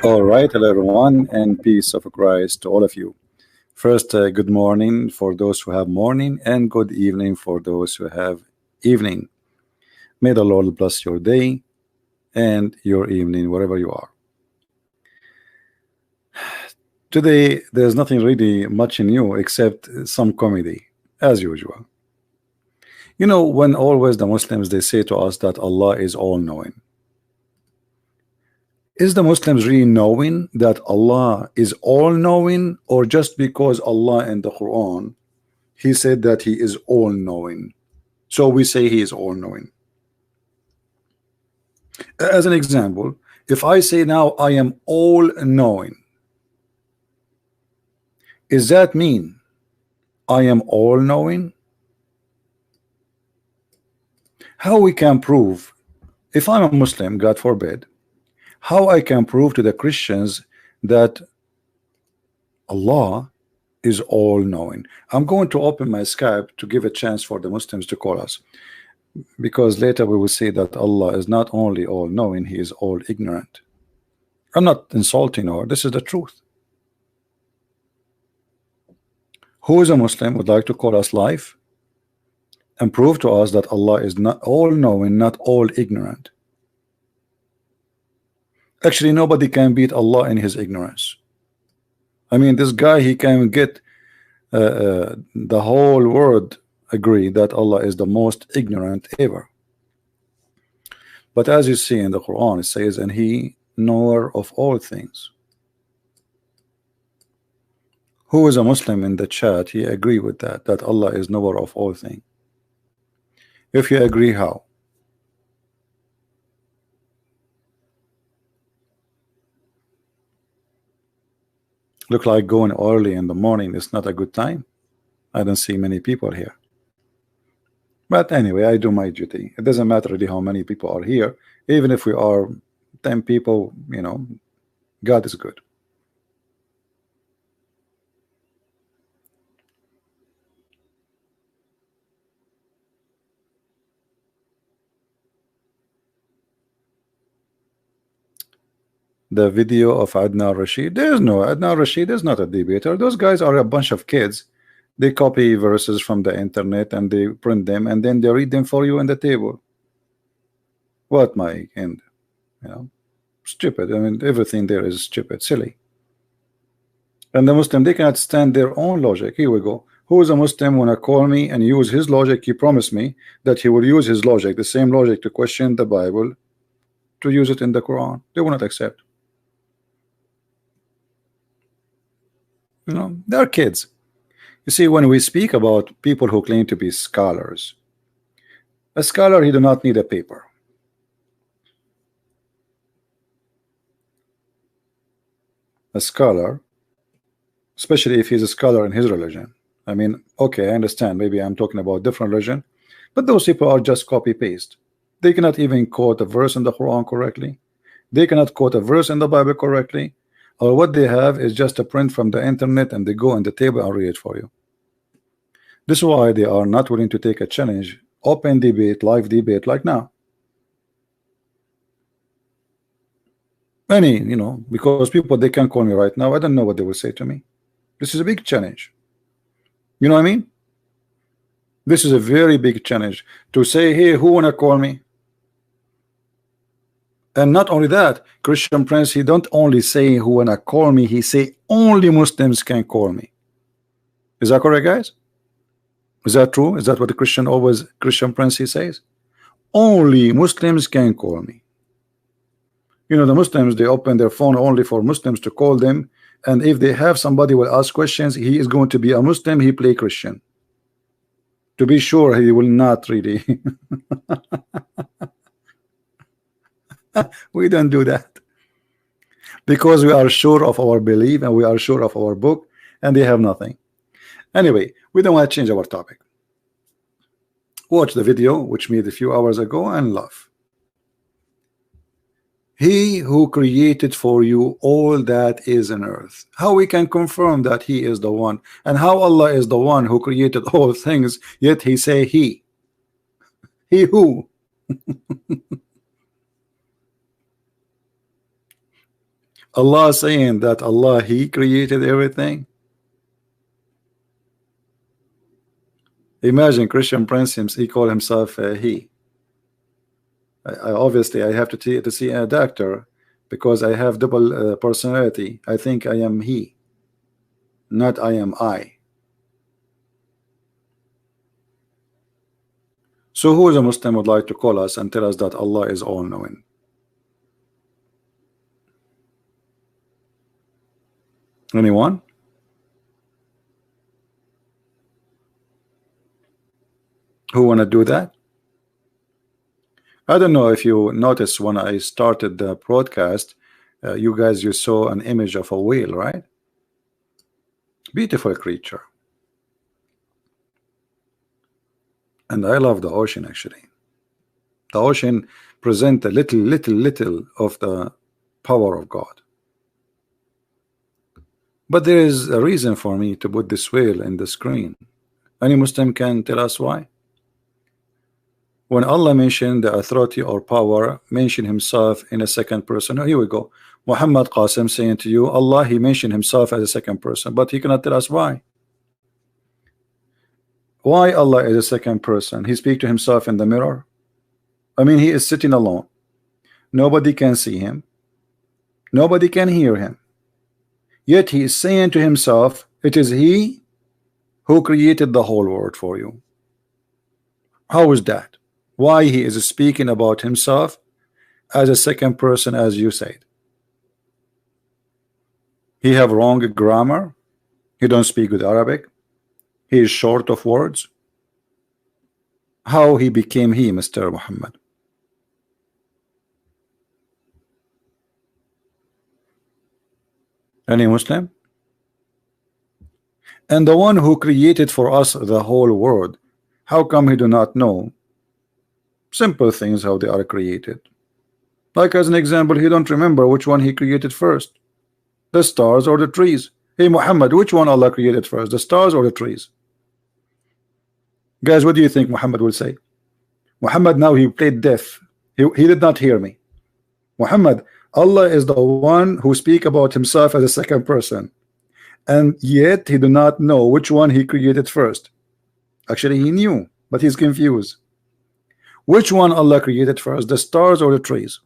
All right, hello everyone, and peace of Christ to all of you. First, good morning for those who have morning, and good evening for those who have evening. May the Lord bless your day and your evening wherever you are. Today, there's nothing really much new except some comedy, as usual. You know, when always the Muslims they say to us that Allah is all-knowing. Is the Muslims really knowing that Allah is all-knowing, or just because Allah in the Quran He said that He is all-knowing, so we say He is all-knowing? As an example, if I say now I am all-knowing, does that mean I am all-knowing? How we can prove, if I'm a Muslim, God forbid, how I can prove to the Christians that Allah is all-knowing? I'm going to open my Skype to give a chance for the Muslims to call us, because later we will see that Allah is not only all-knowing, He is all-ignorant. I'm not insulting her, this is the truth. Who is a Muslim would like to call us live and prove to us that Allah is not all-knowing, not all-ignorant? Actually, nobody can beat Allah in His ignorance. I mean, this guy, he can get the whole world agree that Allah is the most ignorant ever. But as you see in the Quran, it says, and He knower of all things. Who is a Muslim in the chat? He agree with that Allah is knower of all things. If you agree, how? Look like going early in the morning is not a good time. I don't see many people here. But anyway, I do my duty. It doesn't matter really how many people are here. Even if we are 10 people, you know, God is good. The video of Adnan Rashid, there's no Adnan Rashid is not a debater. Those guys are a bunch of kids. They copy verses from the internet and they print them and then they read them for you on the table. What my end, you know, stupid. I mean, everything there is stupid, silly. And the Muslim, they cannot stand their own logic. Here we go. Who is a Muslim when I call me and use his logic? He promised me that he will use his logic, the same logic, to question the Bible, to use it in the Quran. They will not accept. You know, they're kids. You see, when we speak about people who claim to be scholars, a scholar, he do not need a paper. A scholar, especially if he's a scholar in his religion. I mean, okay, I understand. Maybe I'm talking about different religion, but those people are just copy paste. They cannot even quote a verse in the Quran correctly. They cannot quote a verse in the Bible correctly. Or what they have is just a print from the internet and they go on the table and read it for you. This is why they are not willing to take a challenge, open debate, live debate like now. Many, you know, because people, they can call me right now. I don't know what they will say to me. This is a big challenge. You know what I mean? This is a very big challenge to say, hey, who wanna call me? And not only that, Christian Prince, he don't only say who wanna call me, he say only Muslims can call me. Is that correct, guys? Is that true? Is that what the Christian Prince he says? Only Muslims can call me. You know, the Muslims, they open their phone only for Muslims to call them, and if they have somebody will ask questions, he is going to be a Muslim, he play Christian. To be sure, he will not really. We don't do that because we are sure of our belief and we are sure of our book, and they have nothing. Anyway, we don't want to change our topic. Watch the video which made a few hours ago and laugh. He who created for you all that is on earth. How we can confirm that he is the one, and how Allah is the one who created all things, yet he say he who. Allah saying that Allah, He created everything. Imagine Christian Prince, he call himself He. Obviously I have to see a doctor because I have double personality. I think I am He, not I am I. So who is a Muslim would like to call us and tell us that Allah is all-knowing? Anyone? Who want to do that? I don't know if you noticed when I started the broadcast, you saw an image of a whale, right? Beautiful creature. And I love the ocean actually. The ocean present a little of the power of God. But there is a reason for me to put this whale in the screen. Any Muslim can tell us why? When Allah mentioned the authority or power, mentioned himself in a second person. Oh, here we go. Muhammad Qasim saying to you, Allah, he mentioned himself as a second person, but he cannot tell us why. Why Allah is a second person? He speaks to himself in the mirror. I mean, he is sitting alone. Nobody can see him. Nobody can hear him. Yet he is saying to himself, it is he who created the whole world for you. How is that? Why he is speaking about himself as a second person, as you said? He have wrong grammar. He don't speak good Arabic. He is short of words. How he became he, Mr. Muhammad? Any Muslim? And the one who created for us the whole world, how come he do not know simple things, how they are created? Like as an example, he don't remember which one he created first, the stars or the trees. Hey Muhammad, which one Allah created first, the stars or the trees? Guys, what do you think Muhammad will say? Muhammad, now he played deaf. He did not hear me. Muhammad, Allah is the one who speak about himself as a second person, and yet he do not know which one he created first. Actually he knew, but he's confused. Which one Allah created first, the stars or the trees?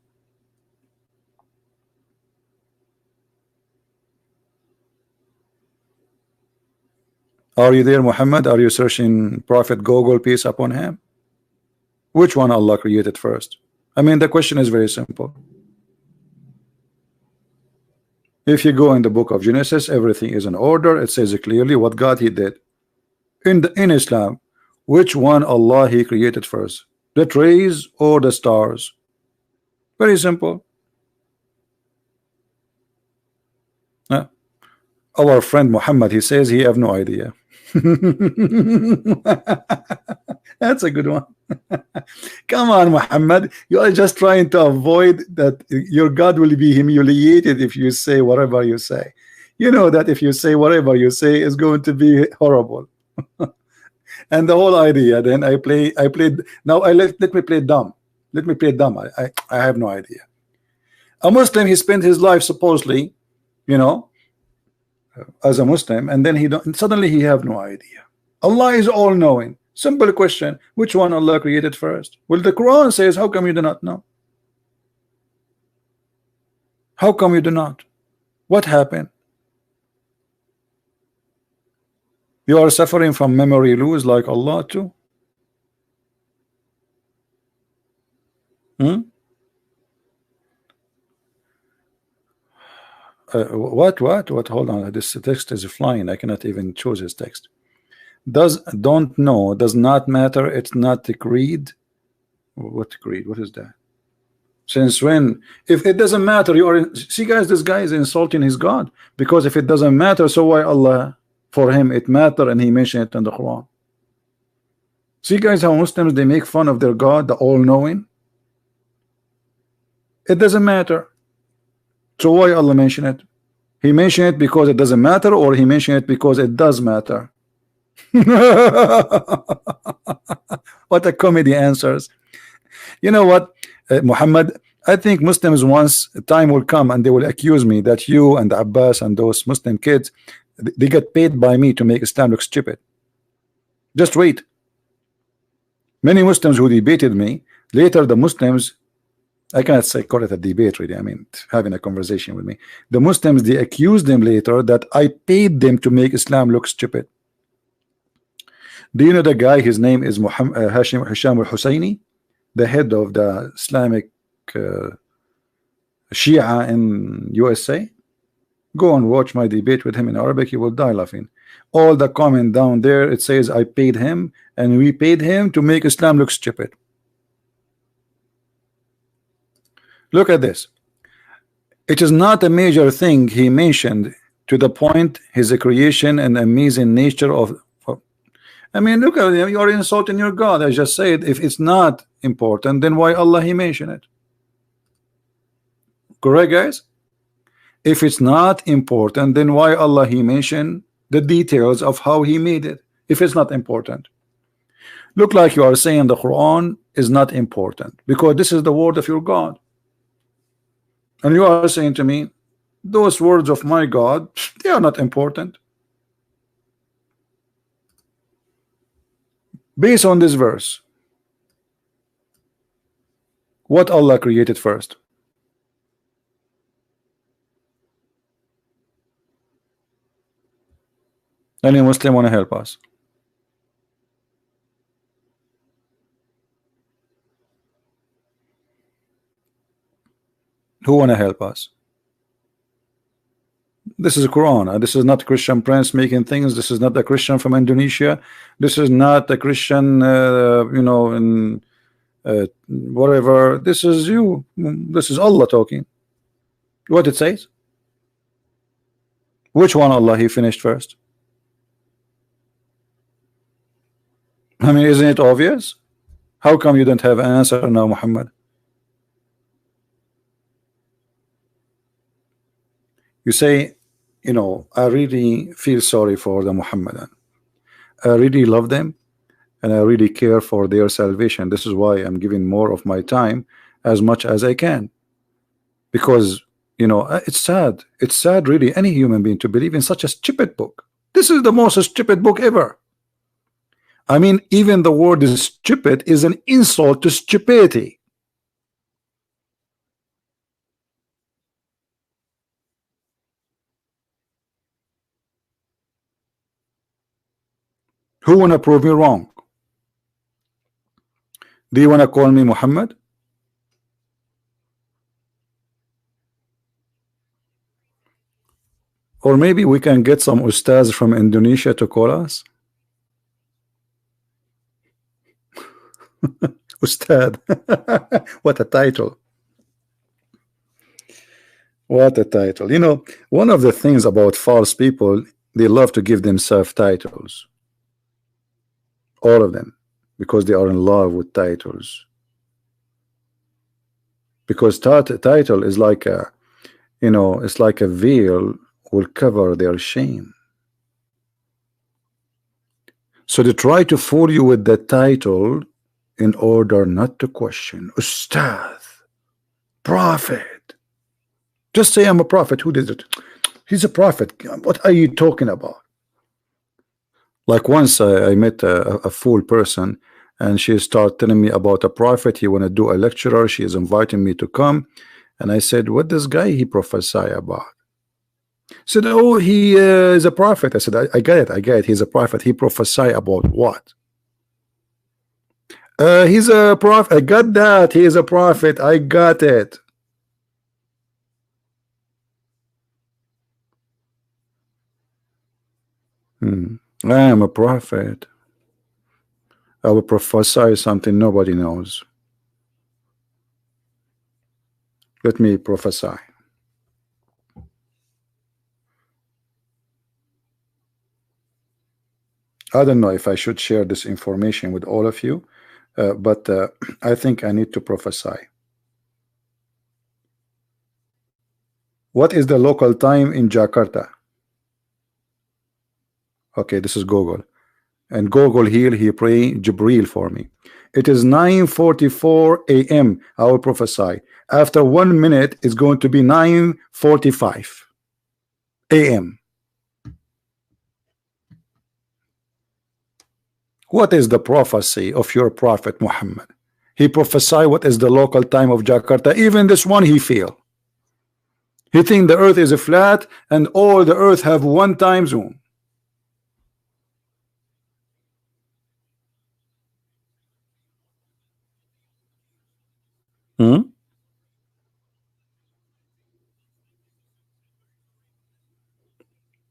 Are you there, Muhammad? Are you searching Prophet Google, peace upon him? Which one Allah created first? I mean, the question is very simple. If you go in the book of Genesis, everything is in order. It says clearly what God he did. In Islam, which one Allah he created first, the trees or the stars? Very simple. Our friend Muhammad, he says he have no idea. That's a good one. Come on, Muhammad, you are just trying to avoid that your God will be humiliated if you say whatever you say. You know that if you say whatever you say is going to be horrible. And the whole idea, then I played now. Let me play dumb. Let me play dumb. I have no idea. A Muslim, he spent his life supposedly, you know, as a Muslim, and then suddenly he have no idea. Allah is all-knowing. Simple question: which one Allah created first? Well, the Quran says, how come you do not know? How come you do not? What happened? You are suffering from memory loss like Allah too? What? Hold on. This text is flying. I cannot even choose his text. Don't know does not matter. It's not a creed. What creed? What is that? Since when? If it doesn't matter, you are. See, guys, this guy is insulting his God, because if it doesn't matter, so why Allah? For him it matter, and he mentioned it in the Quran. See, guys, how Muslims, they make fun of their God, the all-knowing. It doesn't matter. So why Allah mention it? He mentioned it because it doesn't matter, or he mentioned it because it does matter? What a comedy answers. You know what, Muhammad, I think Muslims, once time will come and they will accuse me that you and Abbas and those Muslim kids, they get paid by me to make Islam look stupid. Just wait. Many Muslims who debated me, later the Muslims, I cannot say call it a debate really, I mean having a conversation with me. The Muslims, they accused them later that I paid them to make Islam look stupid. Do you know the guy? His name is Hashim al-Husseini, the head of the Islamic Shia in USA. Go and watch my debate with him in Arabic, you will die laughing. All the comment down there, it says I paid him and we paid him to make Islam look stupid. Look at this. It is not a major thing he mentioned, to the point his creation and amazing nature of I mean, look at you are insulting your God. I just said if it's not important, then why Allah he mentioned it? Correct, guys? If it's not important, then why Allah he mentioned the details of how he made it? If it's not important, look like you are saying the Quran is not important because this is the word of your God, and you are saying to me those words of my God, they are not important. Based on this verse, what Allah created first? Any Muslim want to help us? Who want to help us? This is Quran. This is not Christian Prince making things. This is not a Christian from Indonesia. This is not a Christian, you know, in whatever. This is you. This is Allah talking. What it says? Which one Allah he finished first? I mean, isn't it obvious? How come you don't have an answer now, Muhammad? You say, you know, I really feel sorry for the Muhammadan. I really love them and I really care for their salvation. This is why I'm giving more of my time as much as I can, because you know it's sad. It's sad really, any human being to believe in such a stupid book. This is the most stupid book ever. I mean, even the word is stupid is an insult to stupidity. Who wanna prove me wrong? Do you wanna call me Muhammad? Or maybe we can get some ustaz from Indonesia to call us. Ustad. What a title. What a title. You know, one of the things about false people, they love to give themselves titles. All of them, because they are in love with titles. Because title is like a, you know, it's like a veil will cover their shame. So they try to fool you with the title in order not to question. Ustad, prophet. Just say I'm a prophet. Who did it? He's a prophet. What are you talking about? Like once I met a fool person, and she started telling me about a prophet. He want to do a lecturer. She is inviting me to come, and I said, "What this guy he prophesy about?" She said, "Oh, he is a prophet." I said, "I get it. I get it. He's a prophet. He prophesy about what?" He's a prophet. I got that. He is a prophet. I got it. I am a prophet. I will prophesy something nobody knows. Let me prophesy. I don't know if I should share this information with all of you, but I think I need to prophesy. What is the local time in Jakarta? Okay, this is Google. And Google here, he pray Jibril for me. It is 9:44 a.m. I will prophesy. After 1 minute, it's going to be 9:45 a.m. What is the prophecy of your prophet Muhammad? He prophesied what is the local time of Jakarta. Even this one he feel. He think the earth is a flat and all the earth have one time zone.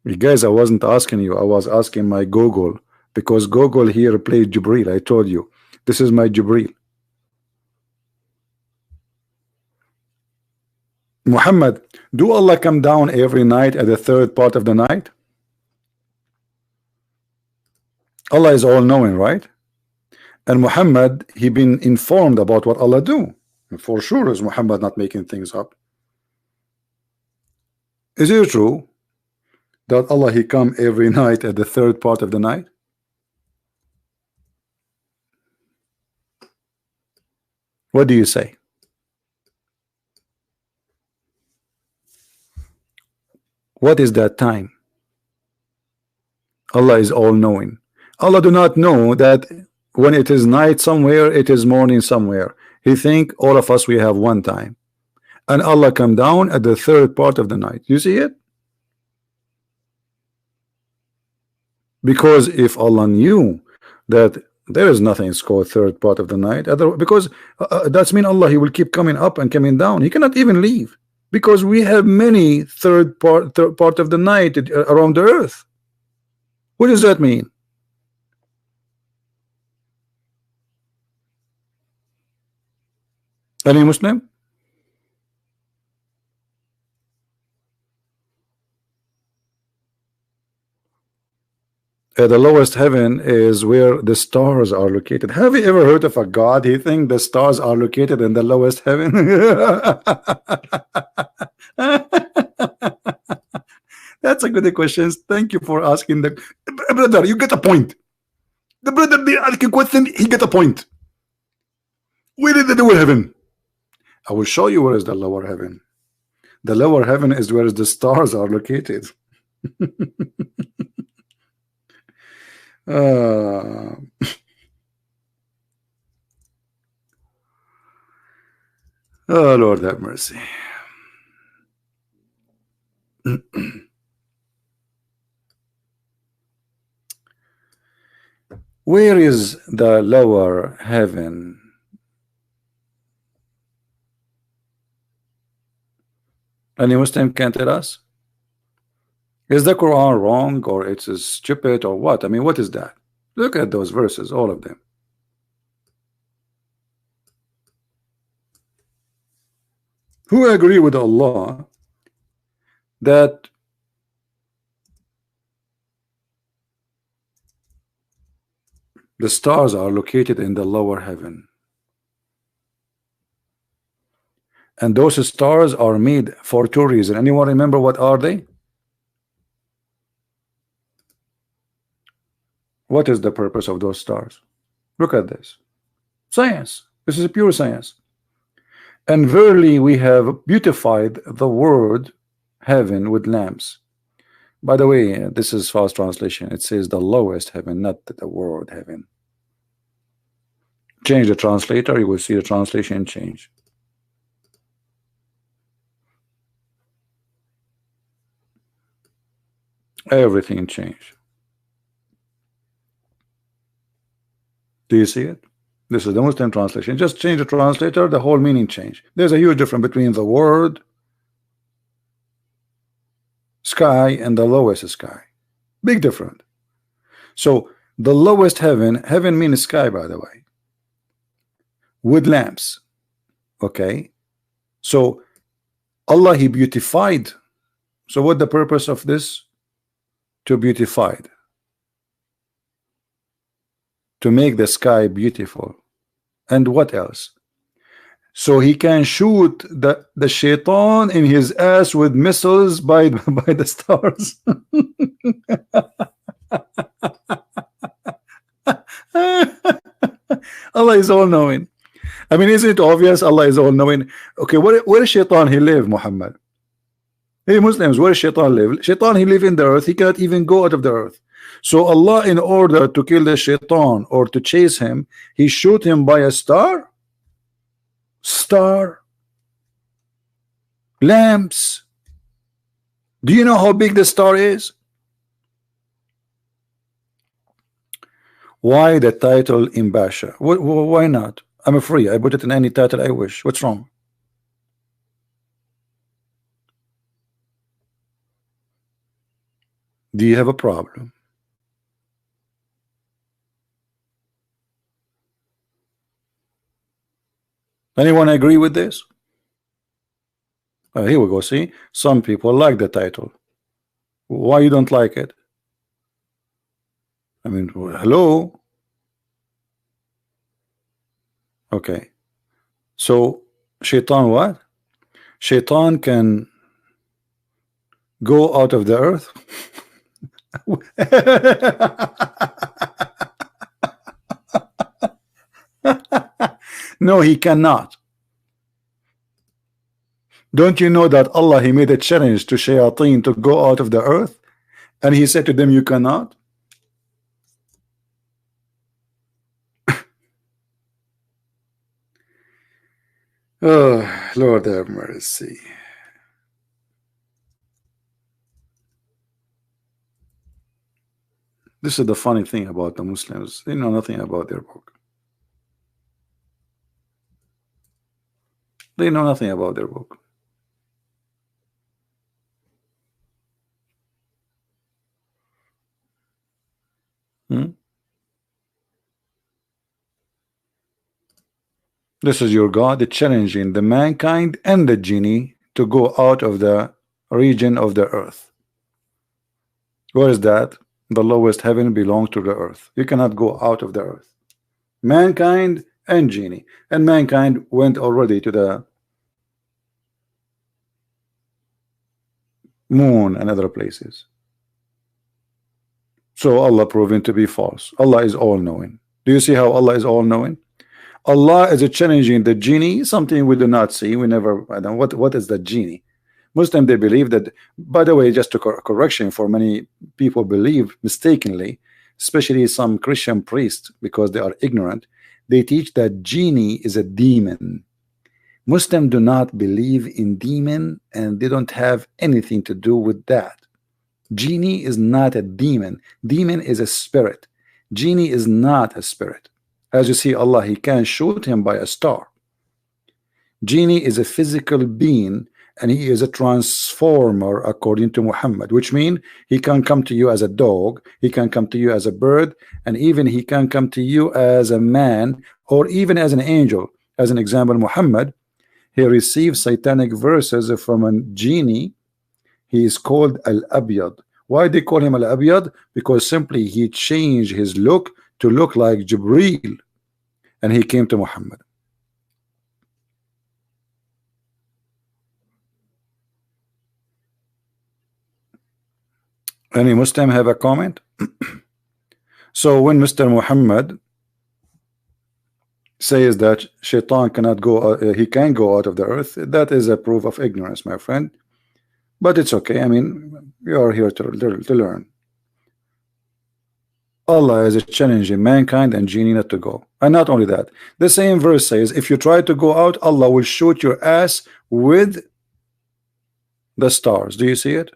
You guys, I wasn't asking you. I was asking my Google, because Google here played Jibril. I told you. This is my Jibril. Muhammad, do Allah come down every night at the third part of the night? Allah is all-knowing, right? And Muhammad, he been informed about what Allah do. And for sure is Muhammad not making things up. Is it true that Allah he come every night at the third part of the night? What do you say? What is that time? Allah is all-knowing. Allah do not know that when it is night somewhere, it is morning somewhere. He think all of us, we have one time. And Allah come down at the third part of the night. You see it? Because if Allah knew that there is nothing is called third part of the night, because that's mean Allah he will keep coming up and coming down. He cannot even leave, because we have many third part of the night around the earth. What does that mean? Any Muslim? The lowest heaven is where the stars are located. Have you ever heard of a God? He think the stars are located in the lowest heaven. That's a good question. Thank you for asking. The brother, you get a point. The brother be asking question, he get a point. Where is the lower heaven? I will show you where is the lower heaven. The lower heaven is where the stars are located. Oh Lord have mercy. Where is the lower heaven? Any Muslim can tell us? Is the Quran wrong, or it's stupid, or what? I mean, what is that? Look at those verses, all of them. Who agree with Allah that the stars are located in the lower heaven? And those stars are made for two reasons. Anyone remember what are they? What is the purpose of those stars? Look at this. Science. This is pure science. And verily we have beautified the word heaven with lamps. By the way, this is false translation. It says the lowest heaven, not the word heaven. Change the translator, you will see the translation change. Everything changed. Do you see it? This is the Muslim translation. Just change the translator, the whole meaning change. There's a huge difference between the word sky and the lowest sky. Big difference. So the lowest heaven, heaven means sky, by the way, with lamps. Okay. So Allah he beautified. So what the purpose of this? To beautify it, to make the sky beautiful. And what else? So he can shoot the shaitan in his ass with missiles by the stars. Allah is all knowing. I mean, isn't it obvious? Allah is all knowing. Okay, where is Shaitan he live, Muhammad? Hey Muslims, where is Shaitan live? Shaitan he live in the earth. He cannot even go out of the earth. So Allah, in order to kill the Shaitan or to chase him, he shoot him by a star. Star. Lamps. Do you know how big the star is? Why the title in Basha? Why not? I'm free. I put it in any title I wish. What's wrong? Do you have a problem? Anyone agree with this? Here we go. See, some people like the title. Why you don't like it? I mean, hello. Okay. So Shaitan what? Shaitan can go out of the earth. No, he cannot. Don't you know that Allah he made a challenge to shayateen to go out of the earth, and he said to them, you cannot? Oh, Lord have mercy. This is the funny thing about the Muslims. They know nothing about their book. They know nothing about their book. This is your God challenging the mankind and the genie to go out of the region of the earth. What is that? The lowest heaven belongs to the earth. You cannot go out of the earth. Mankind and genie. And mankind went already to the moon and other places. So Allah proven to be false. Allah is all-knowing. Do you see how Allah is all-knowing? Allah is challenging the genie, something we do not see. We never, I don't know what is the genie. Muslim, they believe that, by the way, just a correction for many people believe mistakenly, especially some Christian priests, because they are ignorant, they teach that genie is a demon. Muslims do not believe in demon, and they don't have anything to do with that. Genie is not a demon. Demon is a spirit. Genie is not a spirit. As you see, Allah, he can shoot him by a star. Genie is a physical being, and he is a transformer according to Muhammad, which means he can come to you as a dog, he can come to you as a bird, and even he can come to you as a man, or even as an angel. As an example, Muhammad, he received satanic verses from a genie. He is called Al-Abyad. Why they call him Al-Abyad? Because simply he changed his look to look like Jibreel, and he came to Muhammad. Any Muslim have a comment? So when Mr. Muhammad says that Shaitan cannot go, he can go out of the earth, that is a proof of ignorance, my friend. But it's okay. I mean, you are here to learn. Allah is challenging mankind and genie not to go. And not only that, the same verse says, if you try to go out, Allah will shoot your ass with the stars. Do you see it?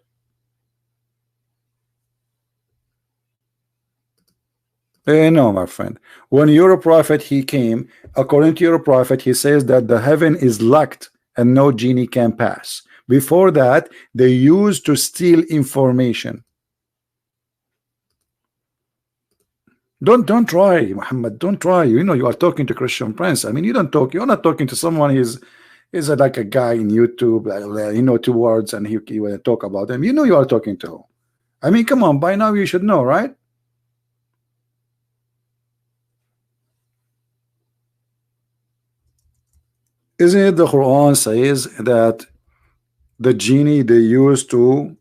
No, my friend. When your prophet he came, according to your prophet, he says that the heaven is locked and no genie can pass. Before that, they used to steal information. Don't try, Muhammad. Don't try. You know you are talking to Christian Prince. I mean, you don't talk. You're not talking to someone who's like a guy in YouTube. You know, 2 words, and he will talk about them. You know you are talking to. I mean, come on. By now you should know, right? Isn't it the Quran says that the genie they used to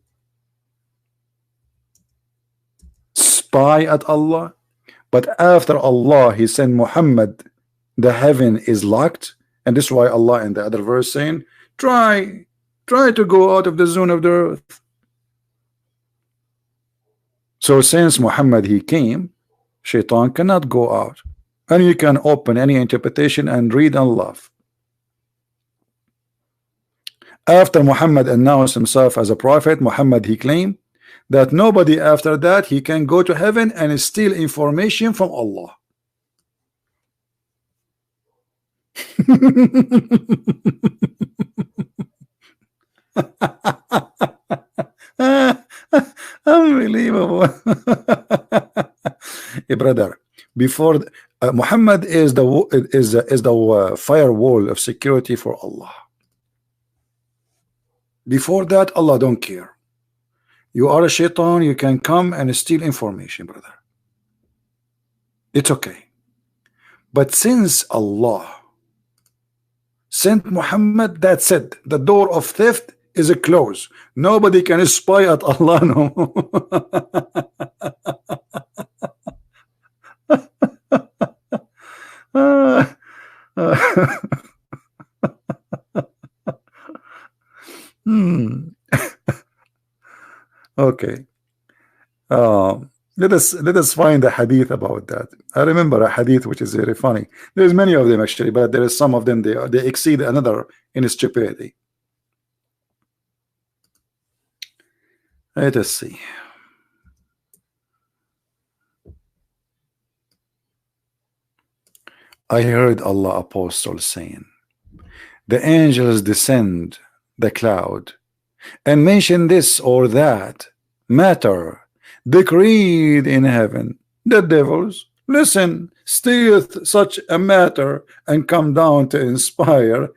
spy at Allah? But after Allah he sent Muhammad, the heaven is locked, and this is why Allah in the other verse saying, try to go out of the zone of the earth. So since Muhammad he came, Shaitan cannot go out, and you can open any interpretation and read and love. After Muhammad announced himself as a prophet, Muhammad he claimed that nobody after that he can go to heaven and steal information from Allah. Unbelievable. Hey, brother, before Muhammad is the firewall of security for Allah. Before that, Allah don't care. You are a shaitan, you can come and steal information, brother. It's okay. But since Allah sent Muhammad, that's it. The door of theft is closed. Nobody can spy at Allah no more. Okay. Let us find a hadith about that. I remember a hadith which is very funny. There's many of them actually, but there is some of them they exceed another in stupidity. Let us see. I heard Allah apostle saying, the angels descend the cloud and mention this or that matter decreed in heaven. The devils listen, stealeth such a matter and come down to inspire.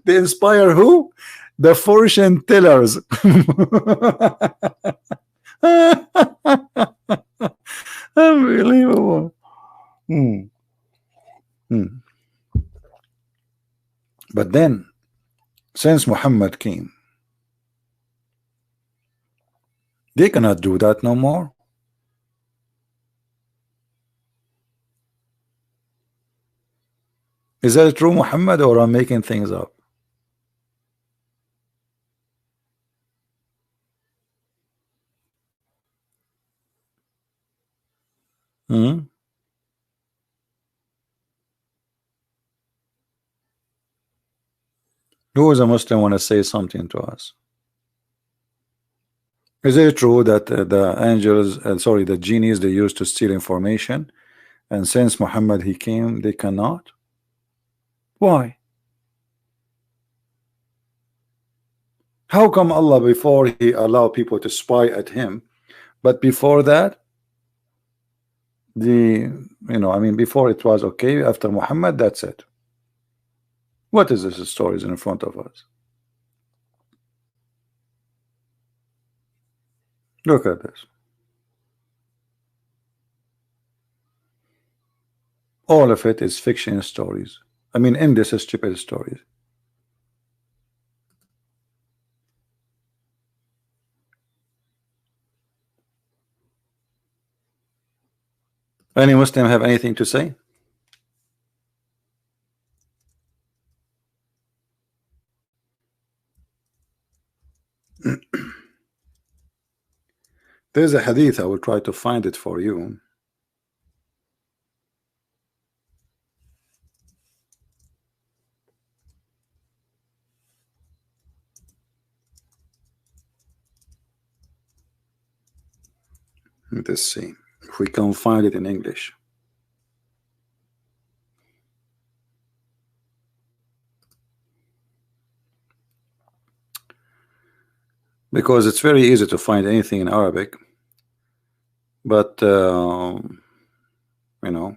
They inspire who? The fortune tellers. Unbelievable. But then, since Muhammad came, they cannot do that no more. Is that true, Muhammad, or I'm making things up? Who is a Muslim want to say something to us? Is it true that the angels, sorry, the genies, they used to steal information, and since Muhammad he came, they cannot? Why? How come Allah before he allowed people to spy at him, but before that, I mean, before it was okay, after Muhammad, that's it. What is this stories in front of us? Look at this. All of it is fiction stories. I mean, endless stupid stories. Any Muslim have anything to say? There's a hadith, I will try to find it for you. Let us see if we can find it in English. Because it's very easy to find anything in Arabic, but you know,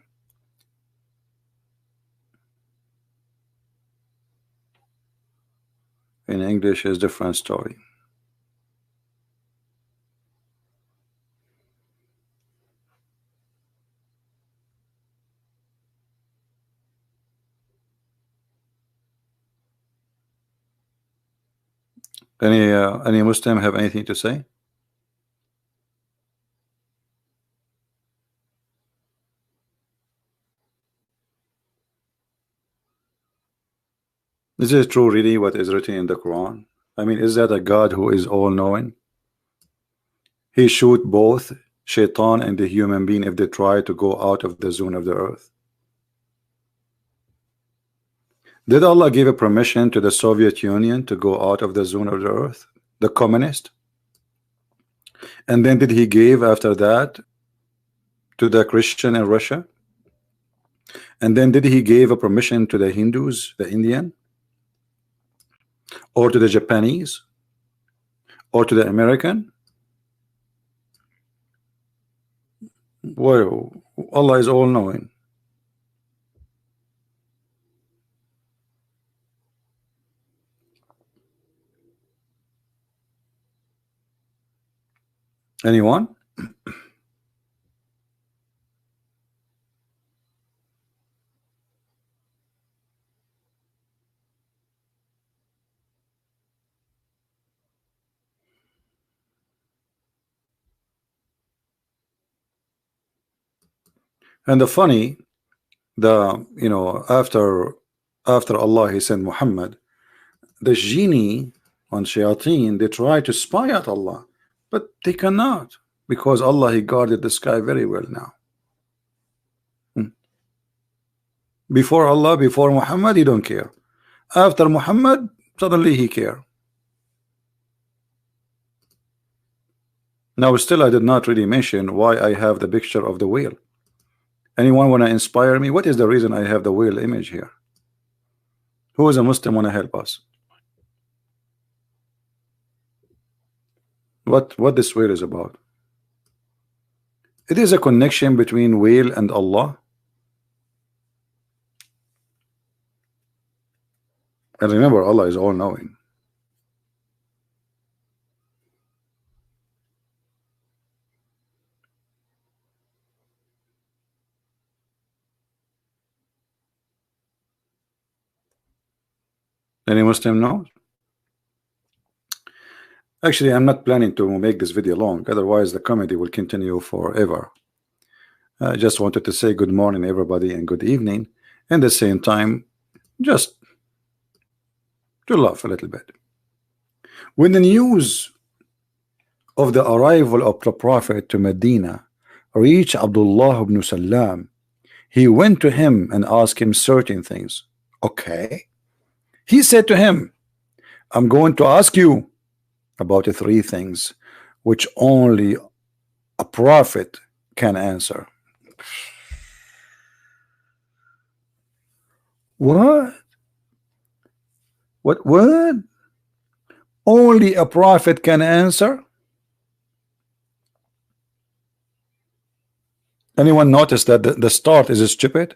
in English is different story. Any Muslim have anything to say? Is it true really what is written in the Quran? I mean, is that a God who is all-knowing? He shoot both shaitan and the human being if they try to go out of the zone of the earth. Did Allah give a permission to the Soviet Union to go out of the zone of the earth, the communist? And then did he give after that to the Christian in Russia? And then did he give a permission to the Hindus, the Indian, or to the Japanese, or to the American? Well, Allah is all-knowing. Anyone? And the funny, after Allah he sent Muhammad, the genie on shayateen, they try to spy at Allah, but they cannot, because Allah he guarded the sky very well now. Before Allah, before Muhammad, he don't care. After Muhammad, suddenly he care. Now still I did not really mention why I have the picture of the whale. Anyone want to inspire me? What is the reason I have the whale image here? Who is a Muslim want to help us? What this whale is about? It is a connection between whale and Allah. And remember, Allah is all-knowing. Any Muslim knows? Actually, I'm not planning to make this video long, otherwise the comedy will continue forever. I just wanted to say good morning everybody and good evening, and at the same time just to laugh a little bit. When the news of the arrival of the Prophet to Medina reached Abdullah ibn Salam, he went to him and asked him certain things. Okay. He said to him, I'm going to ask you about the three things which only a prophet can answer. What? What? Only a prophet can answer? Anyone notice that the start is stupid?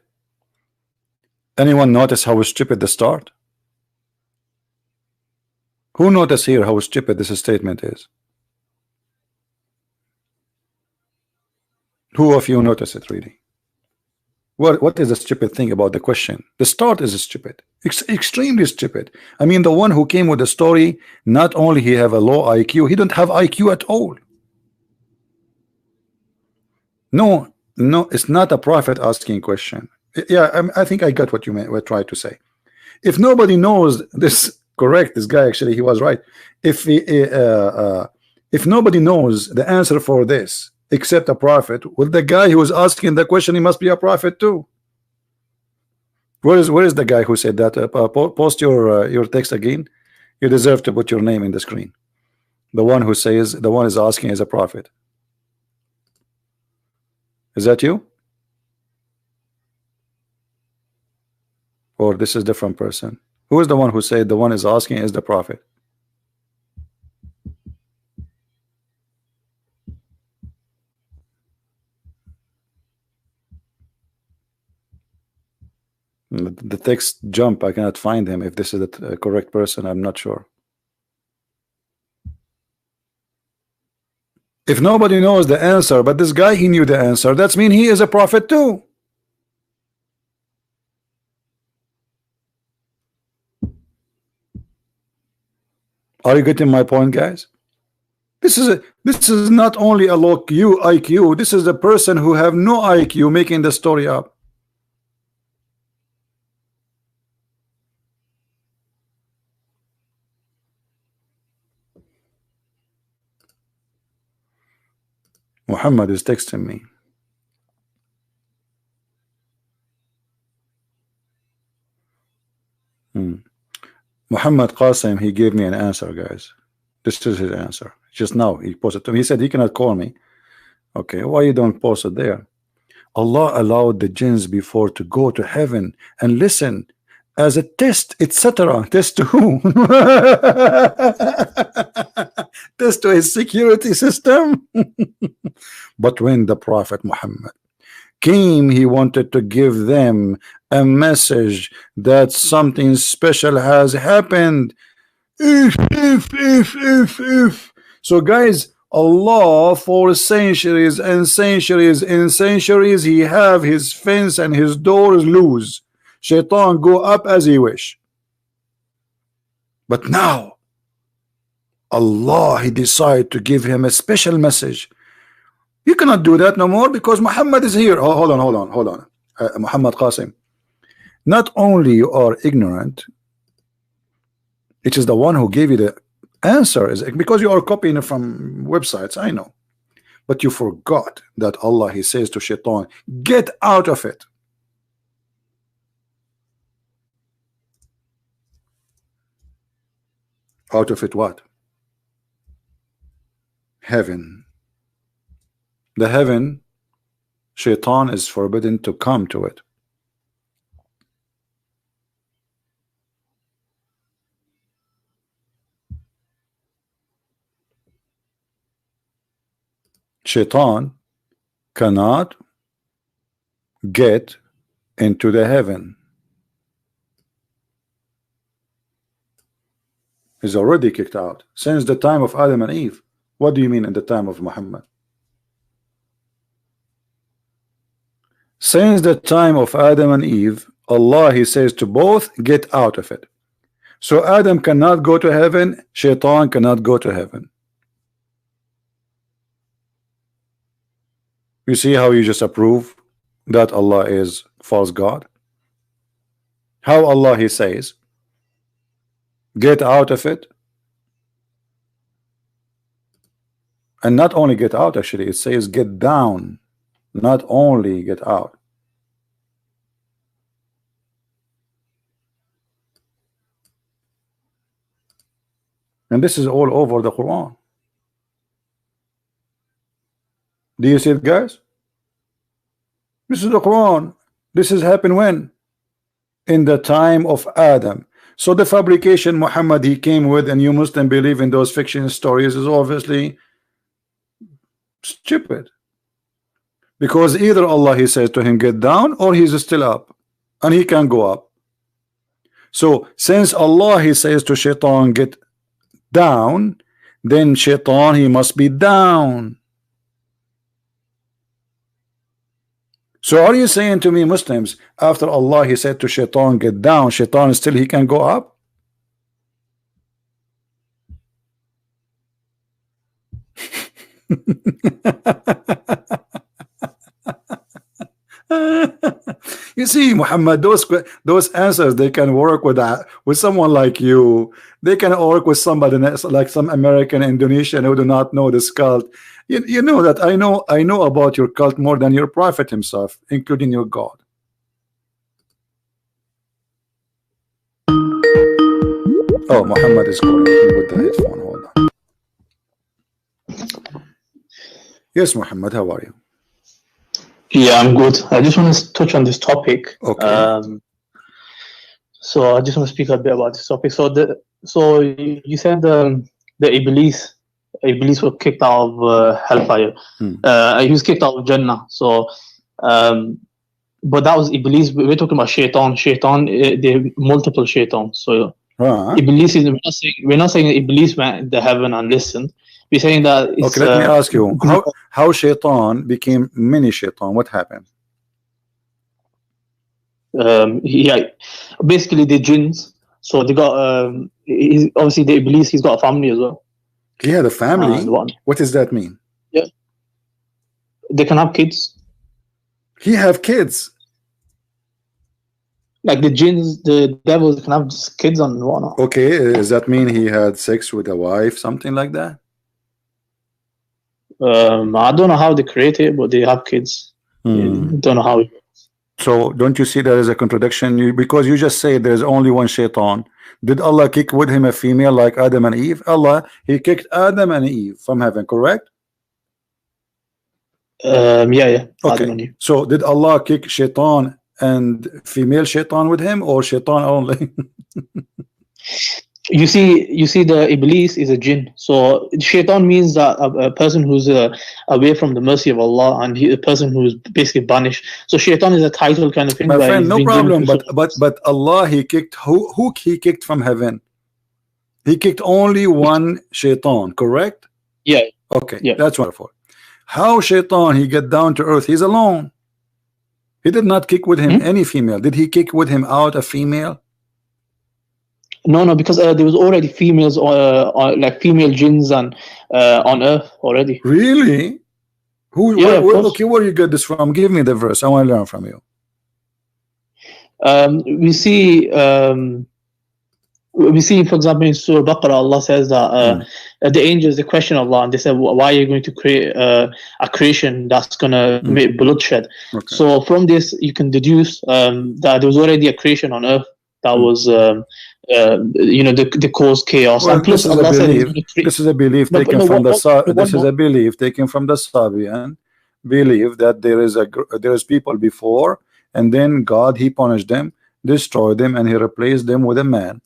Anyone notice how stupid the start? Who notice here how stupid this statement is? Who of you notice it really? What is the stupid thing about the question? The start is stupid, extremely stupid. I mean, the one who came with the story, not only he have a low IQ, he don't have IQ at all. No, it's not a prophet asking question. Yeah, I think I got what you were trying to say. If nobody knows this, correct, this guy actually he was right. If nobody knows the answer for this except a prophet, well, the guy who was asking the question, he must be a prophet too. Where is the guy who said that? Post your text again. You deserve to put your name in the screen. The one who says the one is asking is a prophet. Is that you? Or this is different person? Who is the one who said the one is asking is the prophet? The text jump, I cannot find him. If this is the correct person, I'm not sure. If nobody knows the answer, but this guy he knew the answer, that's mean he is a prophet too. Are you getting my point, guys? This is not only a low IQ. This is a person who have no IQ making the story up. Muhammad is texting me. Muhammad Qasim, he gave me an answer, guys. This is his answer. Just now he posted to me. He said he cannot call me. Okay, why you don't post it there? Allah allowed the jinns before to go to heaven and listen as a test, etc. Test to who? Test to his security system. But when the Prophet Muhammad came, he wanted to give them a message that something special has happened. If. So guys, Allah for centuries and centuries and centuries, he have his fence and his doors loose. Shaitan go up as he wish. But now Allah, he decided to give him a special message. You cannot do that no more because Muhammad is here. Oh, hold on. Muhammad Qasim. Not only you are ignorant, it is the one who gave you the answer, is because you are copying it from websites, I know. But you forgot that Allah, he says to Shaitan, get out of it. Out of it what? Heaven. The heaven, Shaitan is forbidden to come to it. Shaitan cannot get into the heaven. He's already kicked out since the time of Adam and Eve. What do you mean in the time of Muhammad? Since the time of Adam and Eve, Allah, he says to both, get out of it. So Adam cannot go to heaven, Shaitan cannot go to heaven. You see how you just approve that Allah is false God? How Allah, he says, get out of it. And not only get out, actually, it says get down. Not only get out. And this is all over the Quran. Do you see it, guys? This is the Quran. This has happened when? In the time of Adam. So the fabrication Muhammad he came with, and you Muslim believe in those fiction stories, is obviously stupid. Because either Allah, he says to him, get down, or he's still up. And he can go up. So since Allah, he says to Shaitan, get down, then Shaitan, he must be down. So are you saying to me, Muslims, after Allah, he said to Shaitan, get down, Shaitan still he can go up? You see, Muhammad, those answers, they can work with someone like you. They can work with somebody like some American, Indonesian who do not know this cult. You know that I know about your cult more than your prophet himself, including your God. Oh, Muhammad is calling. Let me put the headphone. Hold on. Yes, Muhammad, how are you? Yeah, I'm good. I just want to touch on this topic. Okay. So I just want to speak a bit about this topic. So you said the Iblis was kicked out of hellfire. He was kicked out of Jannah. So, but that was Iblis. We're talking about Shaitan. There are multiple Shaitan. So Iblis is. We're not saying that Iblis went into heaven and listened. We're saying that it's, okay, let me ask you, how Shaitan became mini Shaitan? What happened? Yeah, basically the jinns. So they got obviously the Iblis. He's got a family as well. He had a family. What does that mean? Yeah, they can have kids. He have kids. Like the jinns, the devils can have kids and whatnot. Okay, does that mean he had sex with a wife, something like that? I don't know how they create it, but they have kids. Don't know how. So don't you see there is a contradiction? Because you just say there's only one shaitan. Did Allah kick with him a female like Adam and Eve? Allah, he kicked Adam and Eve from heaven, correct? Yeah. Okay. So did Allah kick shaitan and female shaitan with him, or shaitan only? You see, the Iblis is a jinn. So shaitan means that a person who's away from the mercy of Allah, and a person who's basically banished. So shaitan is a title kind of thing. My friend, no problem. But Allah, he kicked who he kicked from heaven? He kicked only one shaitan, correct? Yeah. Okay. Yeah. That's wonderful. How shaitan he get down to earth? He's alone. He did not kick with him any female. Did he kick with him out a female? No, because there was already females, like female jinns, and on earth already. Really? Okay, where you get this from? Give me the verse. I want to learn from you. We see, for example, in Surah Baqarah, Allah says that the angels, they question Allah, and they said, why are you going to create a creation that's going to make bloodshed? Okay. So from this, you can deduce that there was already a creation on earth that was the cause chaos. Well, and plus Allah said this is a belief taken from the Sabian belief that there is people before, and then God, he punished them, destroyed them, and he replaced them with a man.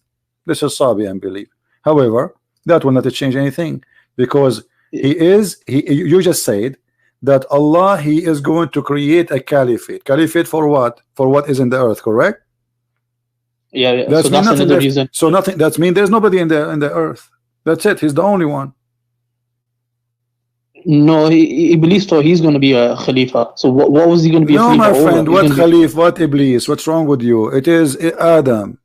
This is Sabian belief. However, that will not change anything, because you just said that Allah, he is going to create a caliphate. Caliphate for what? For what is in the earth, correct? Yeah. That's another reason. So nothing. That means there's nobody in the earth. That's it. He's the only one. No, Iblis thought he's going to be a Khalifa. So what was he going to be? No, my friend. What Khalif? What Iblis? What's wrong with you? It is Adam.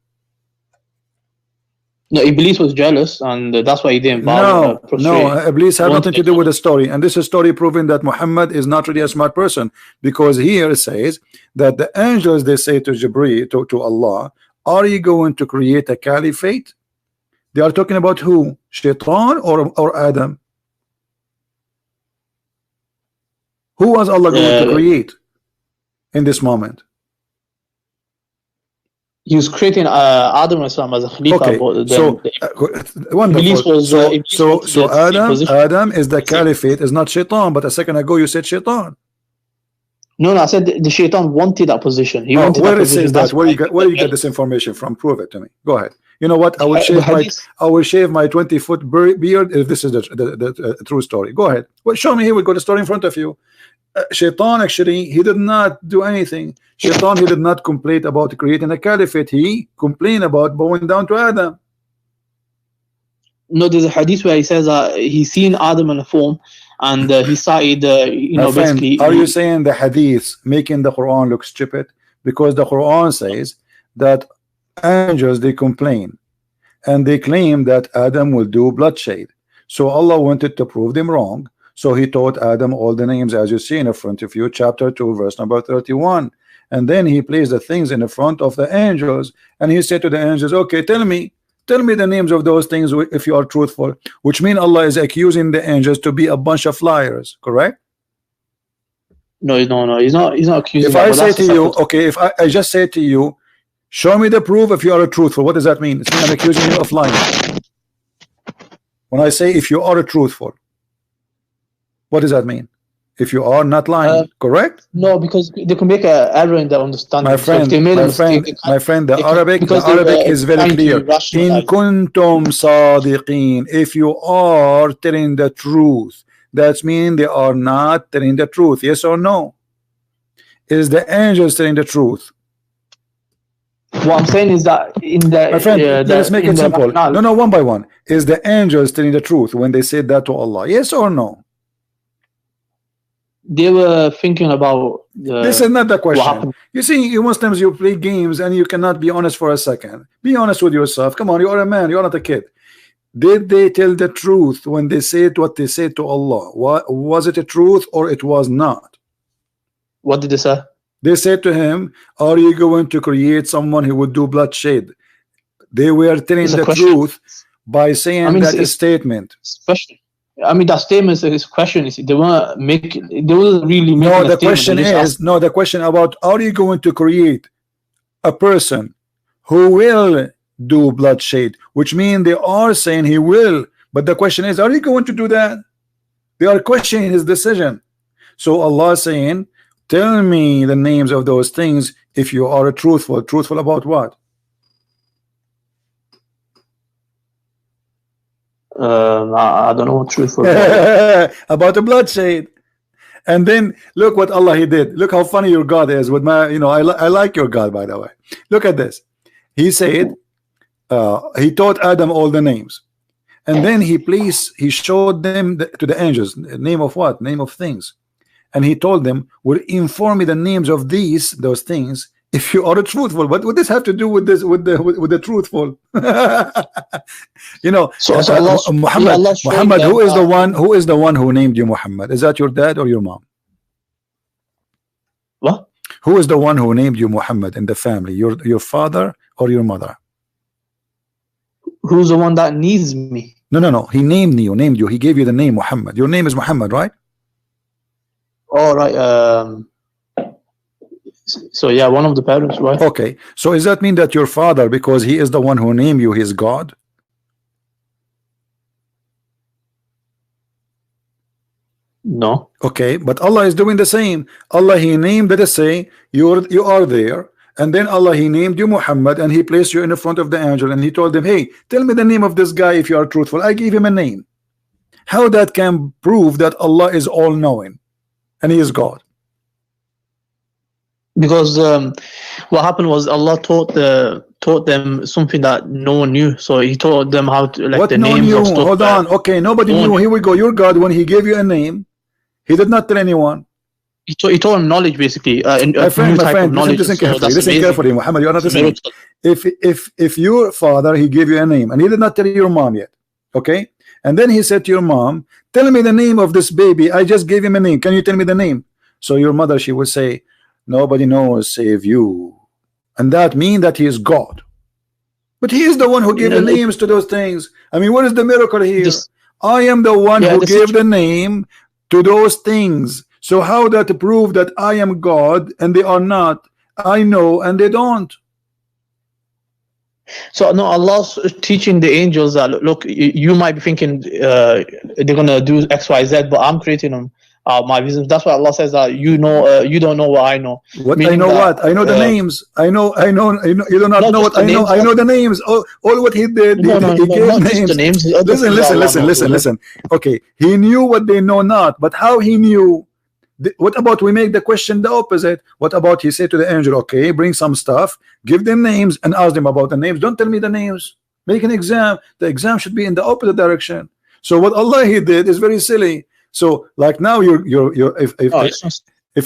No, Iblis was jealous, and that's why he didn't bow. No, Iblis had nothing to do with the story, and this is story proving that Muhammad is not really a smart person, because here it says that the angels, they say to Jibreel, to Allah, are you going to create a caliphate? They are talking about who? Shaitan or Adam? Who was Allah going to create in this moment? He was creating Adam as a Khalifa. Okay, so wonderful. So Adam is the caliphate, is not Shaitan. But a second ago you said Shaitan. No, I said the Shaitan wanted that position. He wanted where that it says that? Where you get this information from? Prove it to me. Go ahead. You know what? I will shave my 20-foot beard if this is the true story. Go ahead. Well, show me here. We got the story in front of you. Shaitan, actually, he did not do anything. Shaitan, he did not complain about creating a caliphate. He complained about bowing down to Adam. No, there's a hadith where he says he seen Adam in a form, and he started, basically. Are you saying the hadith making the Quran look stupid? Because the Quran says that angels, they complain, and they claim that Adam will do bloodshed. So Allah wanted to prove them wrong. So he taught Adam all the names, as you see in front of you, chapter 2, verse number 31. And then he placed the things in the front of the angels, and he said to the angels, okay, tell me the names of those things if you are truthful. Which means Allah is accusing the angels to be a bunch of liars, correct? No, he's not accusing. If I say to you, okay, if I just say to you, show me the proof if you are truthful, what does that mean? It means I'm accusing you of lying. When I say if you are truthful, what does that mean? If you are not lying, correct? No, because they can make an error in their understanding. My friend, the Arabic is very clear. In kuntum sadiqin, if you are telling the truth, that means they are not telling the truth. Yes or no? Is the angels telling the truth? What I'm saying is that in the my friend, let's make it simple. No, one by one. Is the angels telling the truth when they said that to Allah? Yes or no? They were thinking about this is not the question. You see, you Muslims, you play games and you cannot be honest for a second. Be honest with yourself. Come on, you are a man, you are not a kid. Did they tell the truth when they said what they said to Allah? Was it a truth or it was not? What did they say? They said to him, are you going to create someone who would do bloodshed? They were telling the truth by saying that statement. I mean, that statement is a question. They weren't making. They wasn't really making. No, the question is no. The question about, are you going to create a person who will do bloodshed? Which means they are saying he will, but the question is, are you going to do that? They are questioning his decision. So Allah is saying, tell me the names of those things if you are truthful. Truthful about what? I don't know what truthful about the bloodshed. And then look what Allah he did. Look how funny your God is with my, you know, I like your God, by the way. Look at this. He said he taught Adam all the names, and then he showed them to the angels, name of what? Name of things. And he told them, will inform me the names of those things if you are truthful. What would this have to do with this, with the truthful? You know, so Muhammad, who is the one who named you Muhammad? Is that your dad or your mom? What? Who is the one who named you Muhammad in the family? Your father or your mother? Who's the one that needs me? No. He named you. He gave you the name Muhammad. Your name is Muhammad, right? All right. So yeah, one of the parents, right? Okay. So does that mean that your father, because he is the one who named you, his God? No. Okay, but Allah is doing the same. Allah he named, let us say you are there, and then Allah he named you Muhammad, and he placed you in the front of the angel, and he told them, hey, tell me the name of this guy if you are truthful. I gave him a name. How that can prove that Allah is all knowing and he is God? Because what happened was Allah taught them something that no one knew. So he taught them how to, like, what the no names knew? of stuff. Hold on. Okay, nobody knew. Here we go. Your God, when he gave you a name, he did not tell anyone. He taught them knowledge, basically. My friend, listen carefully, Muhammad. You are not listening. If your father he gave you a name and he did not tell your mom yet, okay, and then he said to your mom, tell me the name of this baby. I just gave him a name. Can you tell me the name? So your mother, she would say, nobody knows save you, and that means that he is God. But he is the one who gave the names to those things. I mean, what is the miracle here? I am the one who gave the name to those things. So how that prove that I am God and they are not? I know and they don't. So no, Allah's teaching the angels that, look, you might be thinking they're gonna do X, Y, Z, but I'm creating them. My visions. That's why Allah says that you don't know what I know. What I know, what I know the names. I know. You do not know what I know. I know the names. All what he did. He gave names. Listen. Okay, he knew what they know not, but how he knew? What about we make the question the opposite? What about he said to the angel, okay, bring some stuff, give them names, and ask them about the names. Don't tell me the names. Make an exam. The exam should be in the opposite direction. So what Allah he did is very silly. So like now if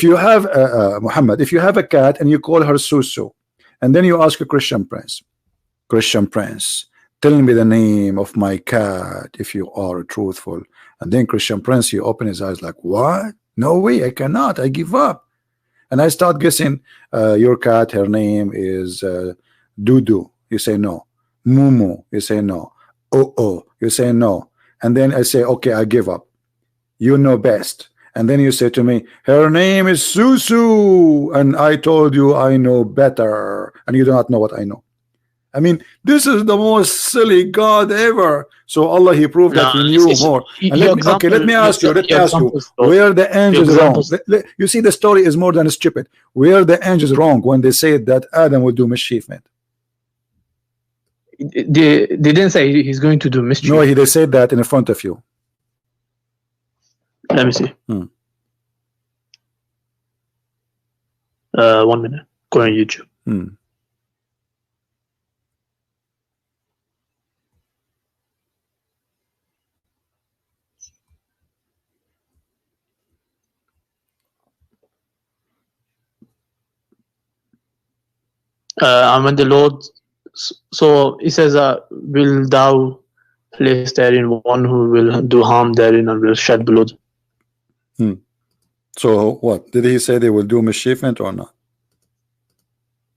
you have Muhammad, if you have a cat and you call her Susu, and then you ask a Christian prince, tell me the name of my cat if you are truthful. And then Christian prince, he opened his eyes like, what? No way, I cannot, I give up. And I start guessing, your cat, her name is Dudu. You say no. Mumu, you say no. Oh, you say no. And then I say, okay, I give up. You know best. And then you say to me, her name is Susu, and I told you I know better, and you do not know what I know. I mean, this is the most silly God ever. So Allah he proved that he knew more. And let me ask you, where the angels wrong? You see, the story is more than stupid. Where the angels wrong when they said that Adam would do mischievement? They didn't say he's going to do mischief. No, they said that in front of you. Let me see. 1 minute. Go on YouTube. And when the Lord, so he says, will thou place therein one who will do harm therein and will shed blood? So what did he say? They will do mischievement or not?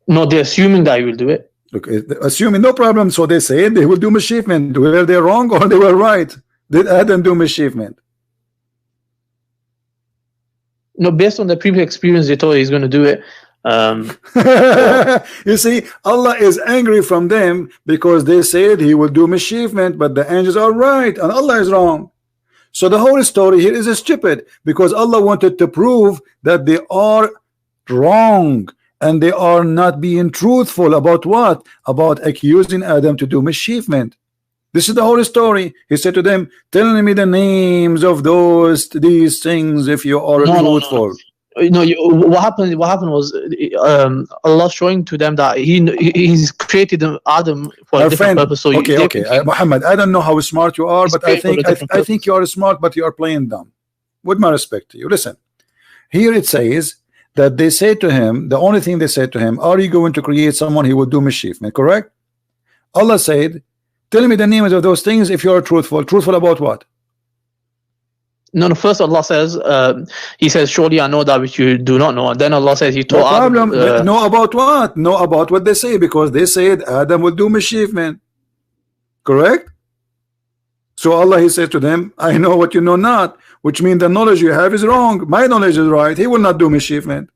No, they're assuming that he will do it. Okay, assuming, no problem. So they say they will do mischievement. Were they wrong or they were right? Did Adam do mischievement? No, based on the previous experience, they thought he's going to do it. You see, Allah is angry from them because they said he will do mischievement, but the angels are right and Allah is wrong. So the whole story here is stupid because Allah wanted to prove that they are wrong and they are not being truthful about what? About accusing Adam to do mischievement. This is the whole story. He said to them, tell me the names of these things if you are truthful. What happened was Allah showing to them that he's created Adam for a different purpose. So okay, Muhammad, I don't know how smart you are, but I think you are smart, but you are playing dumb. With my respect to you, listen. Here it says that they said to him, the only thing they said to him, are you going to create someone who would do mischievement? Correct? Allah said, tell me the names of those things if you are truthful. Truthful about what? No, first Allah says, he says, surely I know that which you do not know. And then Allah says, he told Adam. Know about what? Know about what they say, because they said Adam will do mischievement. Correct? So Allah, he said to them, I know what you know not, which means the knowledge you have is wrong. My knowledge is right. He will not do mischievement.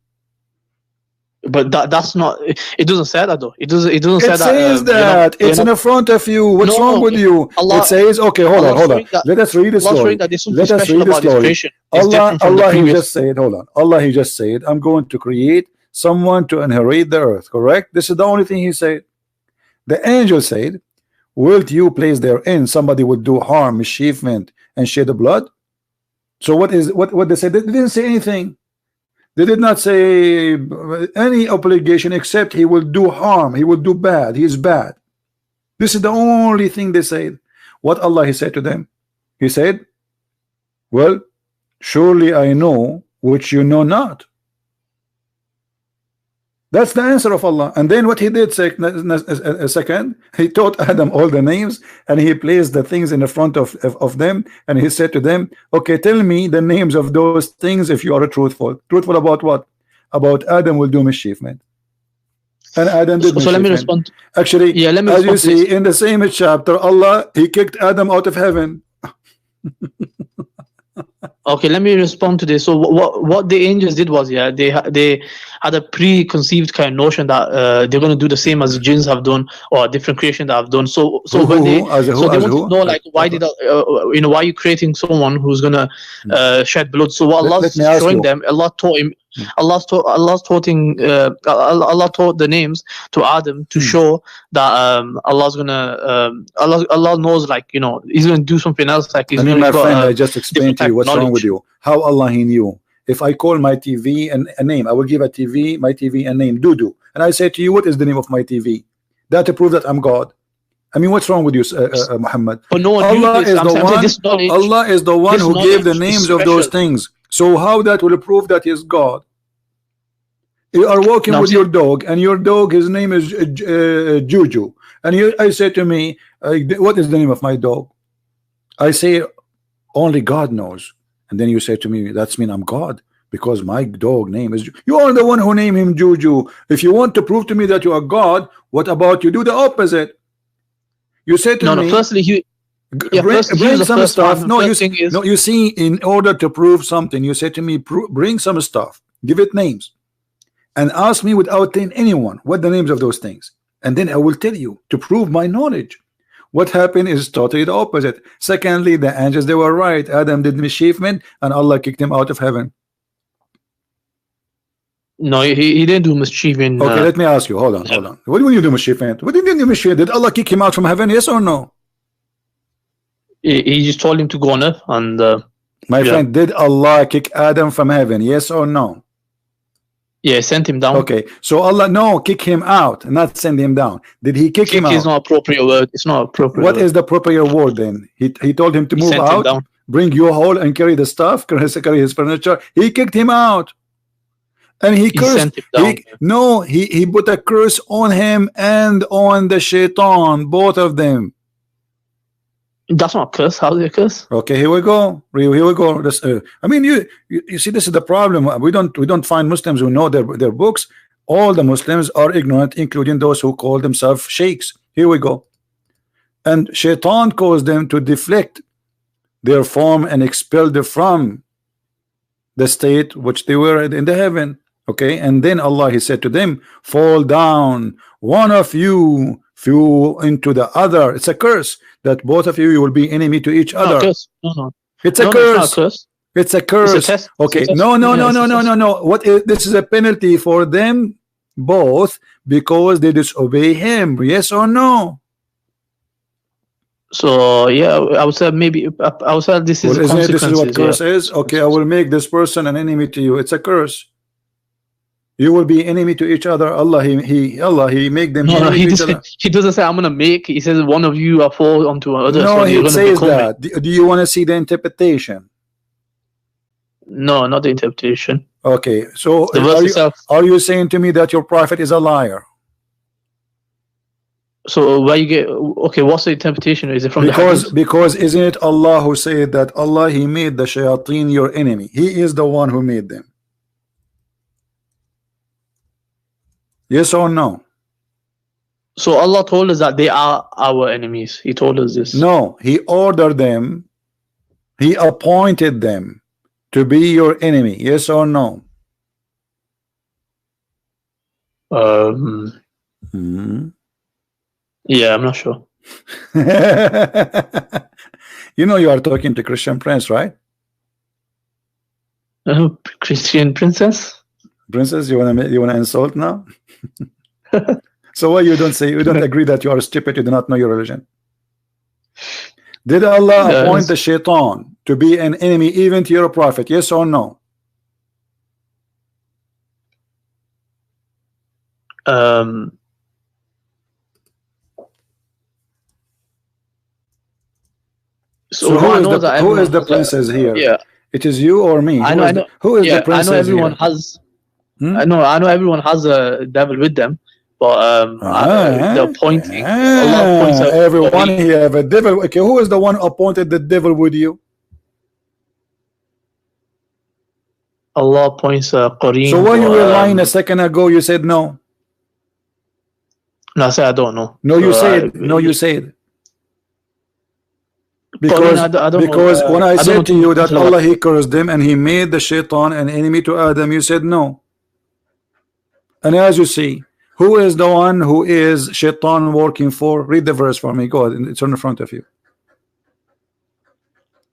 But that's not. It doesn't say that though. It doesn't. It says that it's in the front of you. What's wrong with you? Allah, it says, okay, hold on. Let us read the story. Let us read the story. Allah, he just said, hold on. Allah, he just said, I'm going to create someone to inherit the earth. Correct? This is the only thing he said. The angel said, wilt you place therein somebody would do harm, mischievement, and shed the blood? So what they said? They didn't say anything. They did not say any obligation except he will do harm, he will do bad, he is bad. This is the only thing they said. What Allah, he said to them? He said, well, surely I know which you know not. That's the answer of Allah. And then what he did a second, he taught Adam all the names and he placed the things in the front of them, and he said to them, okay, tell me the names of those things if you are truthful. Truthful about what? About Adam will do mischievement. And Adam did mischievement. So let me respond. Actually, yeah, as you see in the same chapter, Allah, he kicked Adam out of heaven. Okay, let me respond to this. So what the angels did was, yeah, they had a preconceived kind of notion that they're going to do the same as the jinns have done or a different creation that have done. So when they want to know, like, why did why are you creating someone who's going to shed blood? So what Allah's showing them, Allah taught him. Allah taught the names to Adam to show that Allah's gonna Allah knows, like, he's gonna do something else. Like, he's my friend, I just explained to you what's wrong with you. How Allah, he knew. If I call my TV a name, I will give my TV a name, Dudu, and I say to you, what is the name of my TV? That to prove that I'm God. I mean, what's wrong with you, Muhammad? But no one Allah is the one who gave the names of those things. So how that will prove that he's God? You are walking with your dog, and your dog, his name is Juju, and I say to me, what is the name of my dog? I say, only God knows. And then you say to me, that's mean I'm God, because my dog name is you are the one who named him Juju. If you want to prove to me that you are God, what about you do the opposite? You say to me, firstly, bring some stuff. You see, in order to prove something, you say to me, bring some stuff, give it names, and ask me without telling anyone what the names of those things, and then I will tell you to prove my knowledge. What happened is totally the opposite. Secondly, the angels, they were right. Adam did mischievement and Allah kicked him out of heaven. No, he didn't do mischievement. Okay, let me ask you. Hold on. What do you do mischievement? What did you do mischievement? Did Allah kick him out from heaven? Yes or no? He just told him to go on earth. And my friend, did Allah kick Adam from heaven? Yes or no? Yeah, sent him down. Okay, so Allah, kick him out, not send him down. Did he kick him out? It's not appropriate word. It's not appropriate. What is the appropriate word then? He told him to move out, bring your hole and carry the stuff, carry his furniture. He kicked him out, and he cursed. He put a curse on him and on the shaitan, both of them. That's not a curse. How is it a curse? Okay, here we go. I mean, you see, this is the problem. We don't find Muslims who know their books. All the Muslims are ignorant, including those who call themselves sheikhs. Here we go. And shaitan caused them to deflect their form and expelled them from the state which they were in the heaven. Okay, and then Allah, he said to them, fall down, one of you flew into the other. It's a curse that both of you will be enemy to each other. Curse. No. It's a No, curse. it's not a curse. It's a curse. It's a test. Okay. It's a test. No. Yeah, it's a test. No. What is this? Is a penalty for them both because they disobey him. Yes or no? So yeah, I would say maybe I would say this is Well, isn't it, this is what curse yeah. is? Okay, I will make this person an enemy to you. It's a curse. You will be enemy to each other. Allah, he make them. No, he doesn't say I'm gonna make. He says one of you are fall onto another. No, so he says that. Do you want to see the interpretation? No, not the interpretation. Okay, so The verse itself. Are you saying to me that your prophet is a liar? So where you get? Okay, what's the interpretation? Is it from the hadith? Because isn't it Allah who said that Allah, he made the shayateen your enemy? He is the one who made them. Yes or no? So Allah told us that they are our enemies. He told us this. No, he ordered them. He appointed them to be your enemy. Yes or no? Yeah, I'm not sure. You know you are talking to Christian Prince, right? Christian princess? Princess, you wanna insult now? So why you don't say, you don't agree that you are stupid, you do not know your religion? Did Allah appoint the shaitan to be an enemy even to your prophet? Yes or no? So who is the princess here? Yeah, it is you or me? I know. Who is the princess? I know everyone here? has. I know everyone has a devil with them, but the appointing. Allah appoints everyone here have a devil. Okay, who is the one appointed the devil with you? Allah appoints Qareen. So why you were lying a second ago? You said no. No, I said I don't know. No, you said no. You said because when I said to you that Allah, he cursed them and he made the shaitan an enemy to Adam, you said no. And as you see, who is the one who is shaitan working for? Read the verse for me. Go ahead. It's on the front of you.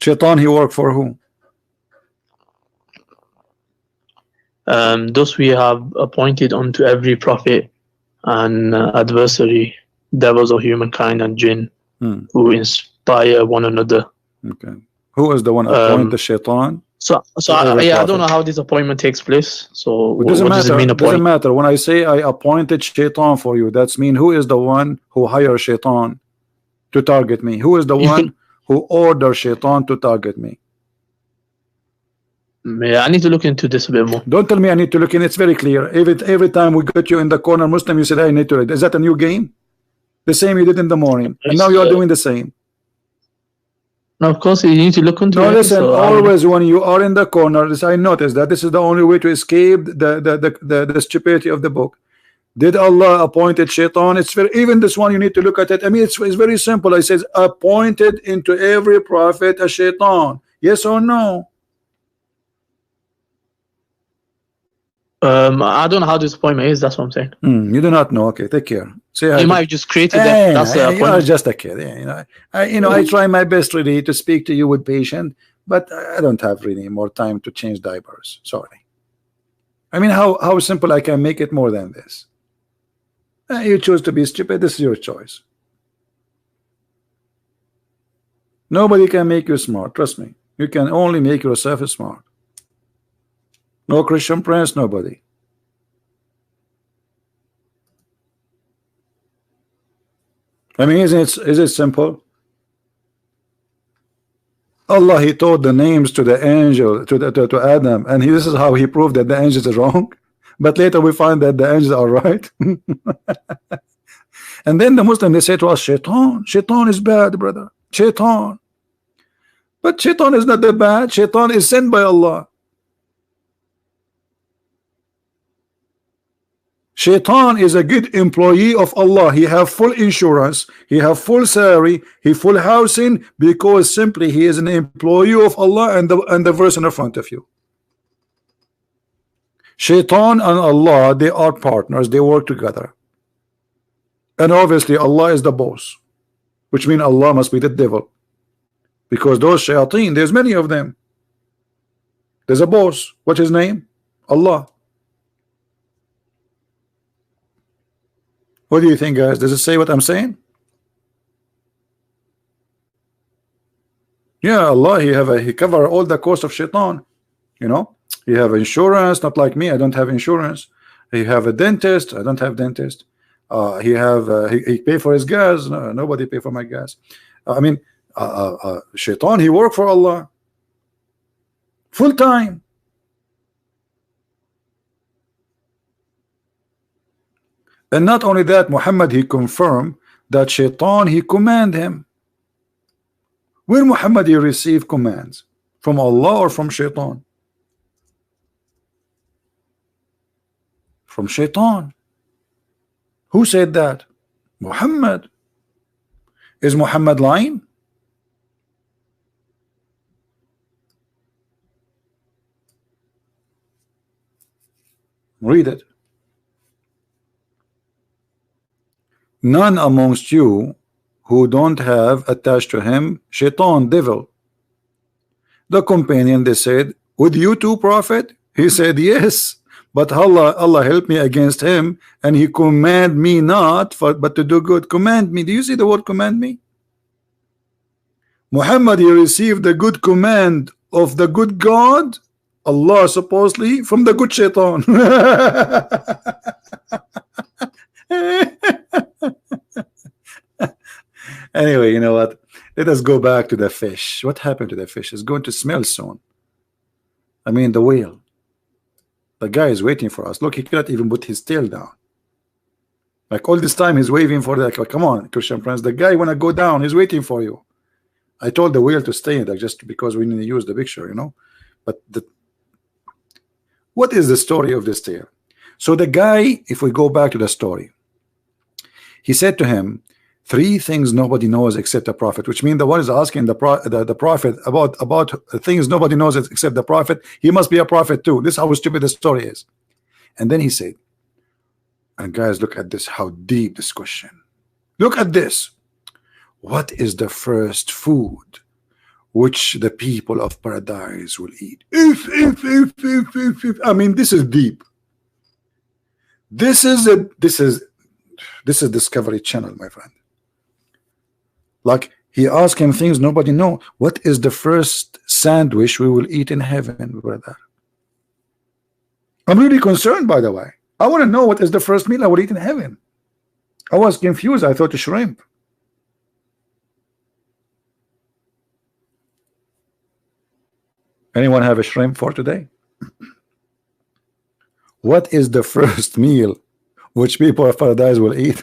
Shaitan, he worked for who? Thus we have appointed unto every prophet and adversary, devils of humankind and jinn, who inspire one another. Okay. Who is the one appointed the shaitan? So I don't know how this appointment takes place. So what does it mean? Doesn't matter. When I say I appointed shaitan for you, that's mean who is the one who hired shaitan to target me? Who is the one who ordered shaitan to target me? Yeah, I need to look into this a bit more. Don't tell me I need to look in. It's very clear. Every time we got you in the corner Muslim, you said I need to read. Is that a new game? The same you did in the morning, and now you are doing the same. No, of course you need to look into it. No, listen, always when you are in the corner, I notice that this is the only way to escape the stupidity of the book. Did Allah appointed shaitan? It's very, even this one you need to look at it. I mean, it's very simple. I says appointed into every prophet a shaitan. Yes or no? I don't know how this appointment is. That's what I'm saying. You do not know. Okay, take care. Say you might have just created that. That's the you are just a kid. Yeah, I try my best really to speak to you with patience, but I don't have really more time to change diapers. Sorry. I mean, how simple I can make it more than this. You choose to be stupid. This is your choice. Nobody can make you smart. Trust me. You can only make yourself smart. No Christian Prince, nobody. I mean, is it simple? Allah, he told the names to the angel, to Adam, and this is how he proved that the angels are wrong. But later we find that the angels are right. And then the Muslim, they say to us, shaitan is bad, brother. Shaitan. But shaitan is not that bad. Shaitan is sent by Allah. Shaitan is a good employee of Allah. He have full insurance, he have full salary, he full housing, because simply he is an employee of Allah, and the verse in the front of you. Shaitan and Allah, they are partners, they work together. And obviously Allah is the boss, which means Allah must be the devil, because those shayateen, there's many of them. There's a boss. What's his name? Allah. What do you think, guys? Does it say what I'm saying? Yeah, Allah, he cover all the cost of shaitan. You know, he have insurance, not like me. I don't have insurance. He have a dentist. I don't have dentist. He pay for his gas. No, nobody pay for my gas. I mean, shaitan, he work for Allah full time. And not only that, Muhammad, he confirmed that shaitan, he command him. Where Muhammad, he received commands? From Allah or from shaitan? From shaitan. Who said that? Muhammad. Is Muhammad lying? Read it. None amongst you who don't have attached to him shaitan, devil. The companion, they said, with you too, prophet? He said, yes, but Allah help me against him, and he command me not but to do good. Command me. Do you see the word command me? Muhammad, he received the good command of the good God, Allah, supposedly, from the good shaitan. Anyway, you know what? Let us go back to the fish. What happened to the fish? It's going to smell soon. I mean, the whale. The guy is waiting for us. Look, he cannot even put his tail down. Like all this time, he's waving for the. Come on, Christian friends. The guy wanna go down. He's waiting for you. I told the whale to stay there just because we need to use the picture, you know. But what is the story of this tail? So the guy, if we go back to the story, he said to him, 3 things nobody knows except the prophet, which means the one is asking the prophet about things nobody knows except the prophet. He must be a prophet too. This is how stupid the story is. And then he said, and guys, look at this, how deep this question. Look at this. What is the first food which the people of paradise will eat? If. I mean, this is deep. This is Discovery Channel, my friend. Like, he asked him things nobody know. What is the first sandwich we will eat in heaven, brother? I'm really concerned, by the way. I want to know what is the first meal I will eat in heaven. I was confused. I thought shrimp. Anyone have a shrimp for today? What is the first meal which people of paradise will eat?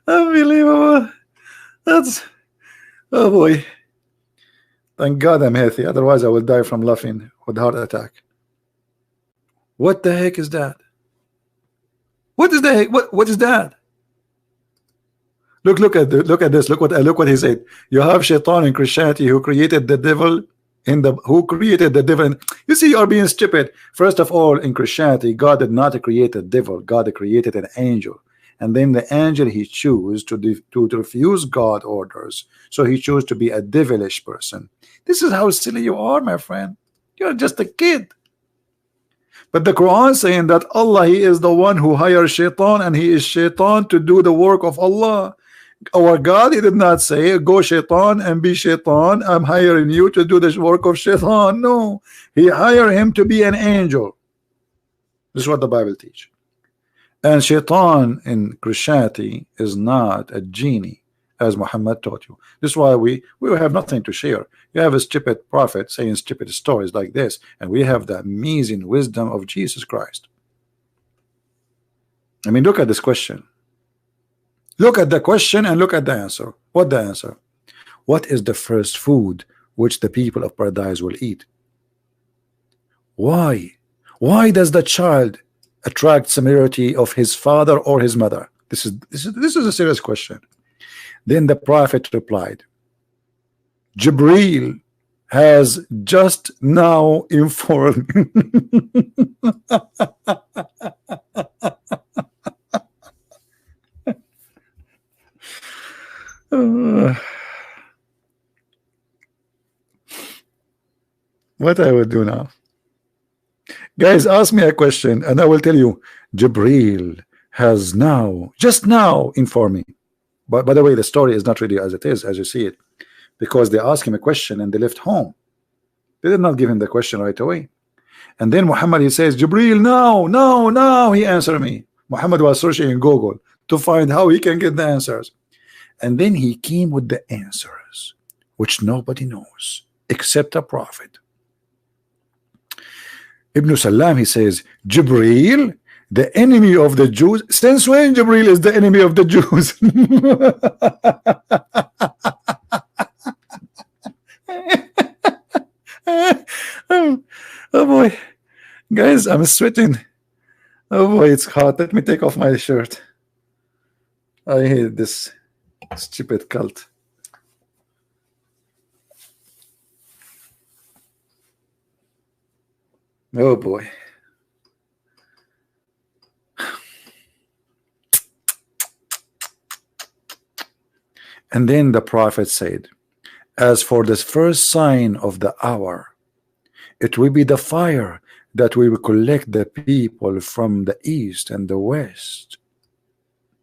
Unbelievable. That's, oh boy. Thank God I'm healthy, otherwise I will die from laughing with heart attack. What the heck is that? What is the heck? What is that? Look at this. Look what he said. You have shaitan in Christianity who created the devil who created the devil. You see, you are being stupid. First of all, in Christianity, God did not create a devil. God created an angel, and then the angel he chose to refuse God orders. So he chose to be a devilish person. This is how silly you are, my friend. You're just a kid. But the Quran saying that Allah, he is the one who hires shaitan, and he is shaitan to do the work of Allah. Our God, he did not say, go shaitan and be shaitan, I'm hiring you to do the work of shaitan. No, he hired him to be an angel. This is what the Bible teaches. And shaitan in Christianity is not a genie, as Muhammad taught you. This is why we have nothing to share. You have a stupid prophet saying stupid stories like this, and we have the amazing wisdom of Jesus Christ. I mean, look at this question. Look at the question and look at the answer. What the answer? What is the first food which the people of paradise will eat? Why? Why does the child attract similarity of his father or his mother? This is a serious question. Then the prophet replied, Jibril has just now informed. What I would do now? Guys, ask me a question and I will tell you. Jibril has now, just now, informed me. But by the way, the story is not really as it is, as you see it, because they asked him a question and they left home. They did not give him the question right away. And then Muhammad, he says, Jibril, now, he answered me. Muhammad was searching in Google to find how he can get the answers. And then he came with the answers, which nobody knows except a prophet. Ibn Salam, he says, Jibril, the enemy of the Jews. Since when Jibril is the enemy of the Jews? Oh boy, guys, I'm sweating. Oh boy, it's hot. Let me take off my shirt. I hate this stupid cult. Oh boy. And then the prophet said, as for this first sign of the hour, it will be the fire that we will collect the people from the east and the west.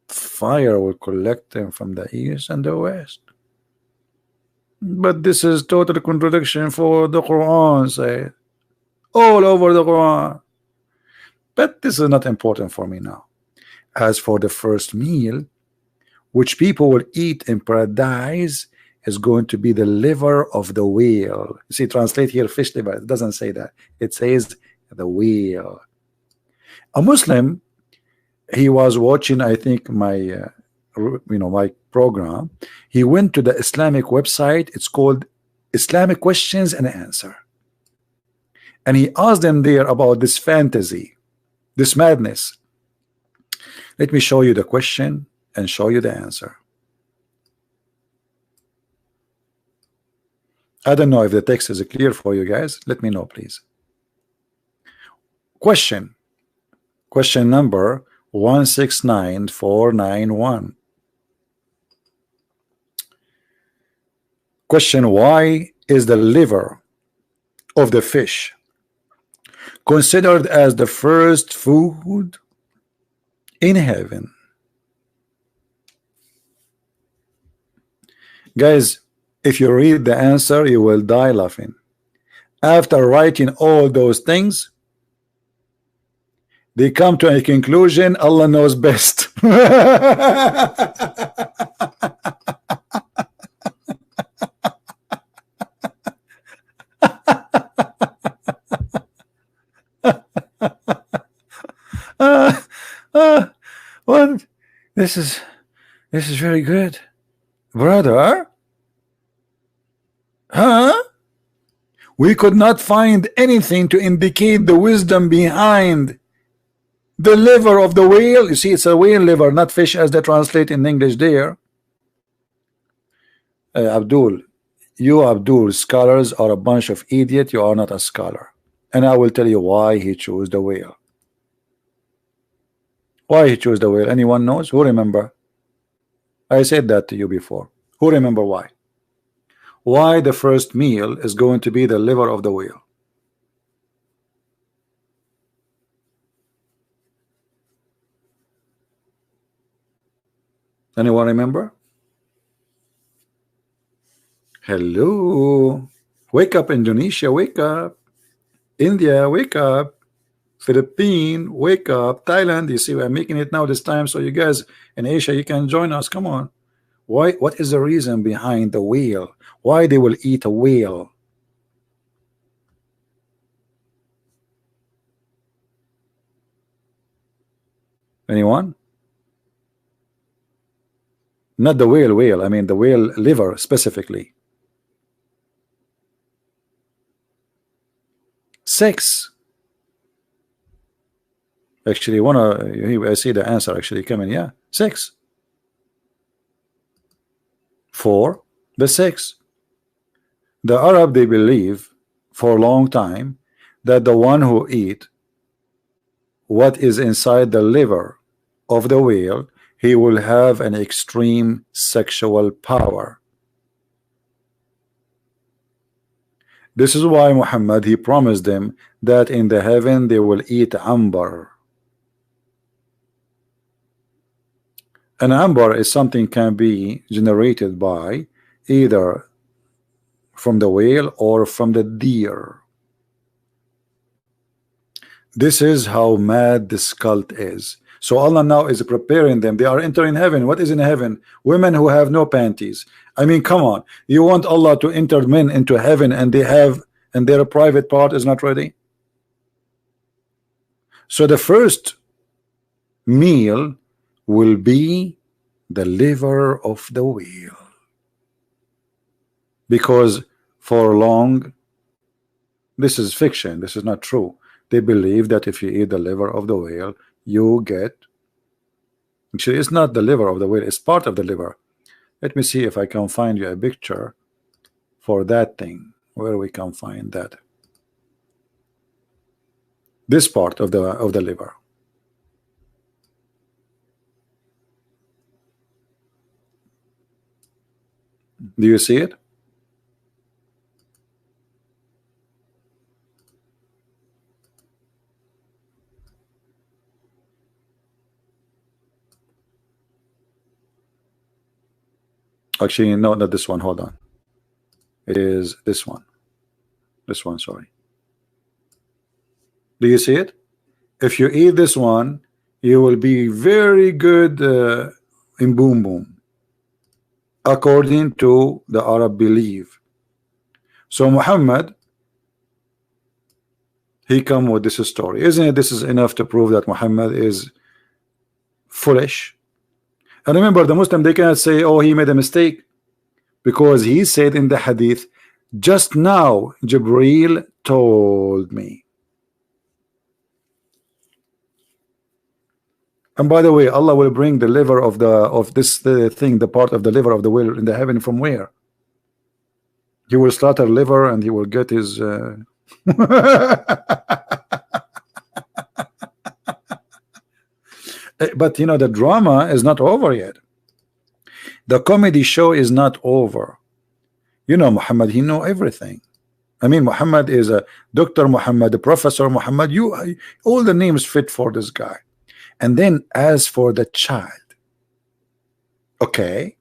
Fire will collect them from the east and the west. But this is total contradiction for the Quran, say all over the Quran. But this is not important for me now. As for the first meal which people will eat in paradise is going to be the liver of the whale. You see, translate here fish liver. It doesn't say that. It says the whale. A Muslim, he was watching, I think, my my program. He went to the Islamic website. It's called Islamic Questions and Answer, and he asked them there about this fantasy, this madness. Let me show you the question and show you the answer. I don't know if the text is clear for you guys. Let me know, please. Question number 169491. Question: why is the liver of the fish considered as the first food in heaven? Guys, if you read the answer, you will die laughing. After writing all those things, they come to a conclusion: Allah knows best. What? This is very good, brother. Huh? We could not find anything to indicate the wisdom behind the liver of the whale. You see, it's a whale liver, not fish as they translate in English there. Abdul, scholars are a bunch of idiots. You are not a scholar. And I will tell you why he chose the whale. Why he chose the whale? Anyone knows? Who remember? I said that to you before. Who remember why? Why the first meal is going to be the liver of the whale? Anyone remember? Hello. Wake up, Indonesia, wake up. India, wake up. Philippines, wake up. Thailand, you see, we're making it now this time, so you guys in Asia, you can join us. Come on. Why? What is the reason behind the whale? Why they will eat a whale? Anyone? not the whale, I mean the whale liver specifically. 6. Actually, I see the answer actually coming. Yeah, 6. 4. The 6. The Arab, they believe for a long time that the one who eat what is inside the liver of the whale, he will have an extreme sexual power. This is why Muhammad, he promised them that in the heaven they will eat ambar. An ambar is something can be generated by either from the whale or from the deer. This is how mad this cult is. So Allah now is preparing them. They are entering heaven. What is in heaven? Women who have no panties. I mean, come on. You want Allah to enter men into heaven and their private part is not ready? So the first meal will be the liver of the whale. Because for long, this is fiction. This is not true. They believe that if you eat the liver of the whale, you get, actually it's not the liver of the whale, it's part of the liver. Let me see if I can find you a picture for that thing, where we can find that. This part of the liver. Do you see it? Actually, no, not this one. Hold on. It is this one. This one, sorry. Do you see it? If you eat this one, you will be very good in boom boom, according to the Arab belief. So Muhammad, he come with this story. Isn't it? This is enough to prove that Muhammad is foolish. And remember, the Muslim, they cannot say, oh, he made a mistake, because he said in the hadith, just now Jibreel told me. And by the way, Allah will bring the liver of the thing, the part of the liver of the whale in the heaven from where? He will slaughter liver and he will get his But you know, the drama is not over yet. The comedy show is not over. You know, Muhammad, he know everything. I mean, Muhammad is a Dr. Muhammad, a Professor Muhammad. All the names fit for this guy. And then as for the child, okay,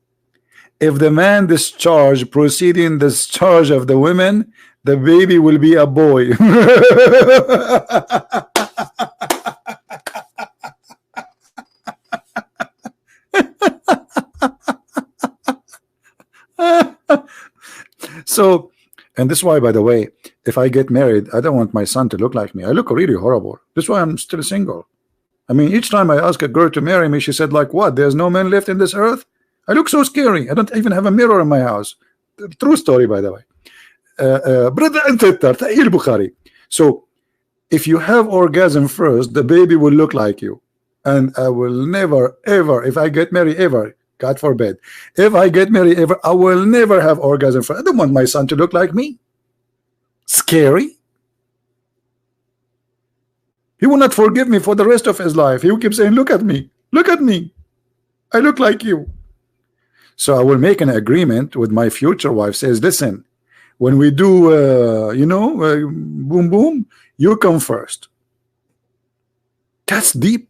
if the man discharge proceeding discharge of the women, the baby will be a boy. So, and this is why, by the way, if I get married, I don't want my son to look like me. I look really horrible. This is why I'm still single. I mean, each time I ask a girl to marry me, she said, like, what? There's no men left in this earth? I look so scary. I don't even have a mirror in my house. True story, by the way. So, if you have orgasm first, the baby will look like you. And I will never, ever, if I get married, ever, God forbid, if I get married ever, I will never have orgasm first. I don't want my son to look like me. Scary. He will not forgive me for the rest of his life. He will keep saying, look at me. Look at me. I look like you. So I will make an agreement with my future wife. Says, listen, when we do, boom, boom, you come first. That's deep.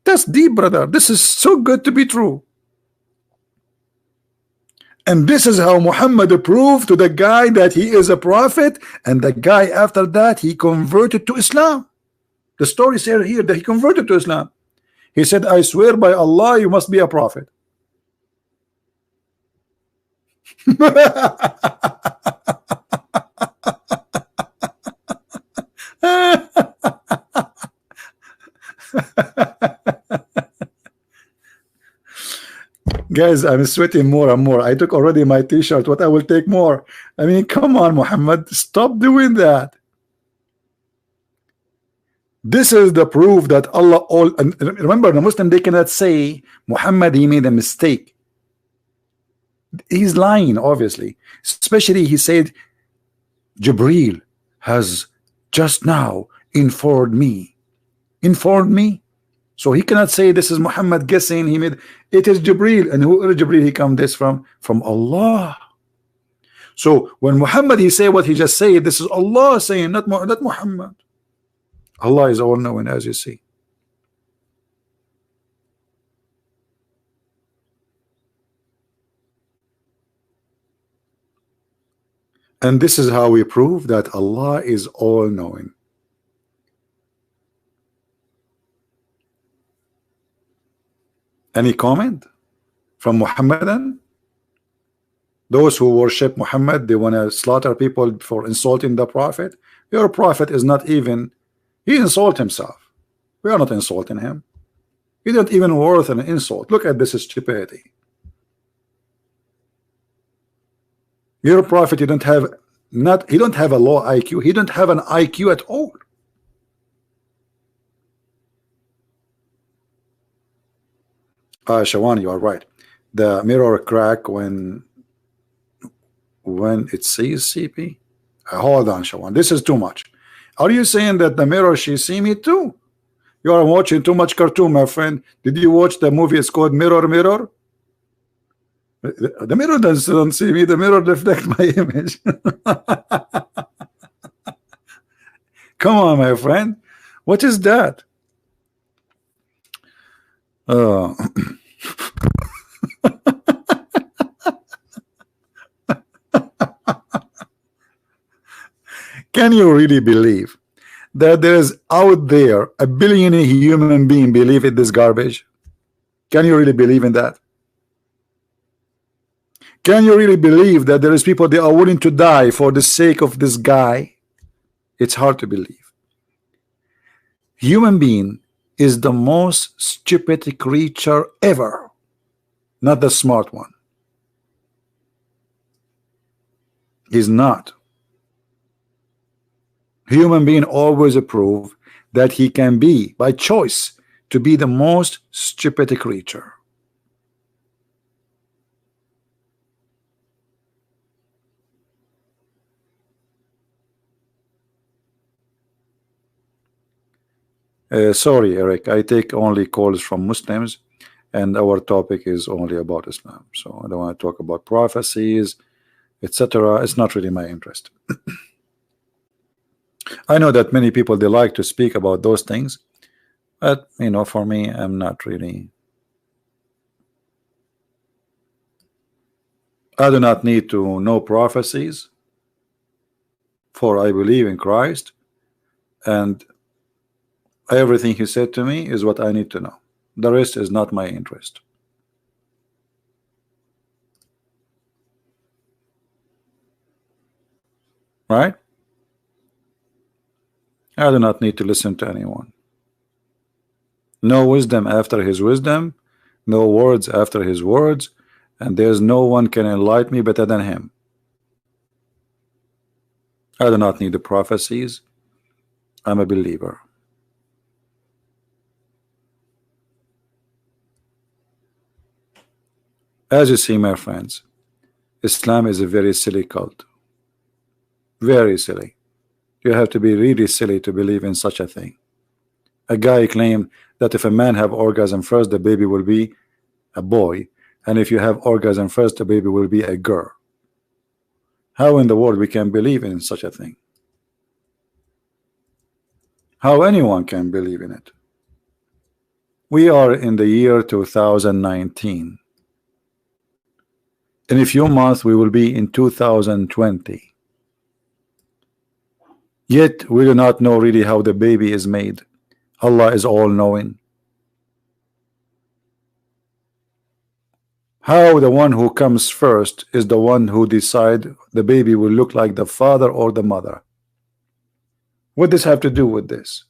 That's deep, brother. This is so good to be true. And this is how Muhammad proved to the guy that he is a prophet, and the guy after that, he converted to Islam. The story said here that he converted to Islam. He said, I swear by Allah, you must be a prophet. Guys, I'm sweating more and more. I took already my t-shirt. What I will take more? I mean, come on, Muhammad, stop doing that. This is the proof that Allah all, and remember, the Muslim, they cannot say Muhammad, he made a mistake. He's lying, obviously. Especially he said Jibreel has just now informed me. Informed me? So he cannot say this is Muhammad guessing. He made it is Jibreel. And who is Jibreel? He come this from Allah. So when Muhammad he say what he just said, this is Allah saying, not Muhammad. Allah is all knowing, as you see. And this is how we prove that Allah is all knowing. Any comment from Muhammadan? Those who worship Muhammad, they want to slaughter people for insulting the Prophet. Your Prophet is not even, he insult himself. We are not insulting him. He don't even worth an insult. Look at this stupidity. Your Prophet, he don't have a low IQ. He don't have an IQ at all. Shawan, you are right. The mirror crack when it sees CP. Hold on, Shawan. This is too much. Are you saying that the mirror she see me too? You are watching too much cartoon, my friend. Did you watch the movie? It's called Mirror Mirror. The mirror doesn't see me. The mirror reflects my image. Come on, my friend. What is that? Can you really believe that there is out there a billion human being believe in this garbage? Can you really believe in that? Can you really believe that there is people they are willing to die for the sake of this guy? It's hard to believe. Human being is the most stupid creature ever, not the smart one. He's not. Human being always prove that he can be, by choice, to be the most stupid creature. Sorry, Eric, I take only calls from Muslims, and our topic is only about Islam. So I don't want to talk about prophecies, etc. It's not really my interest. I know that many people, they like to speak about those things, but you know, for me, I'm not really. I do not need to know prophecies, for I believe in Christ, and everything he said to me is what I need to know. The rest is not my interest. Right? I do not need to listen to anyone. No wisdom after his wisdom, no words after his words, and there's no one can enlighten me better than him. I do not need the prophecies. I'm a believer. As you see, my friends, Islam is a very silly cult. Very silly. You have to be really silly to believe in such a thing. A guy claimed that if a man have orgasm first, the baby will be a boy, and if you have orgasm first, the baby will be a girl. How in the world we can believe in such a thing? How anyone can believe in it? We are in the year 2019. In a few months we will be in 2020. Yet we do not know really how the baby is made. Allah is all knowing. How the one who comes first is the one who decide the baby will look like the father or the mother? What does have to do with this?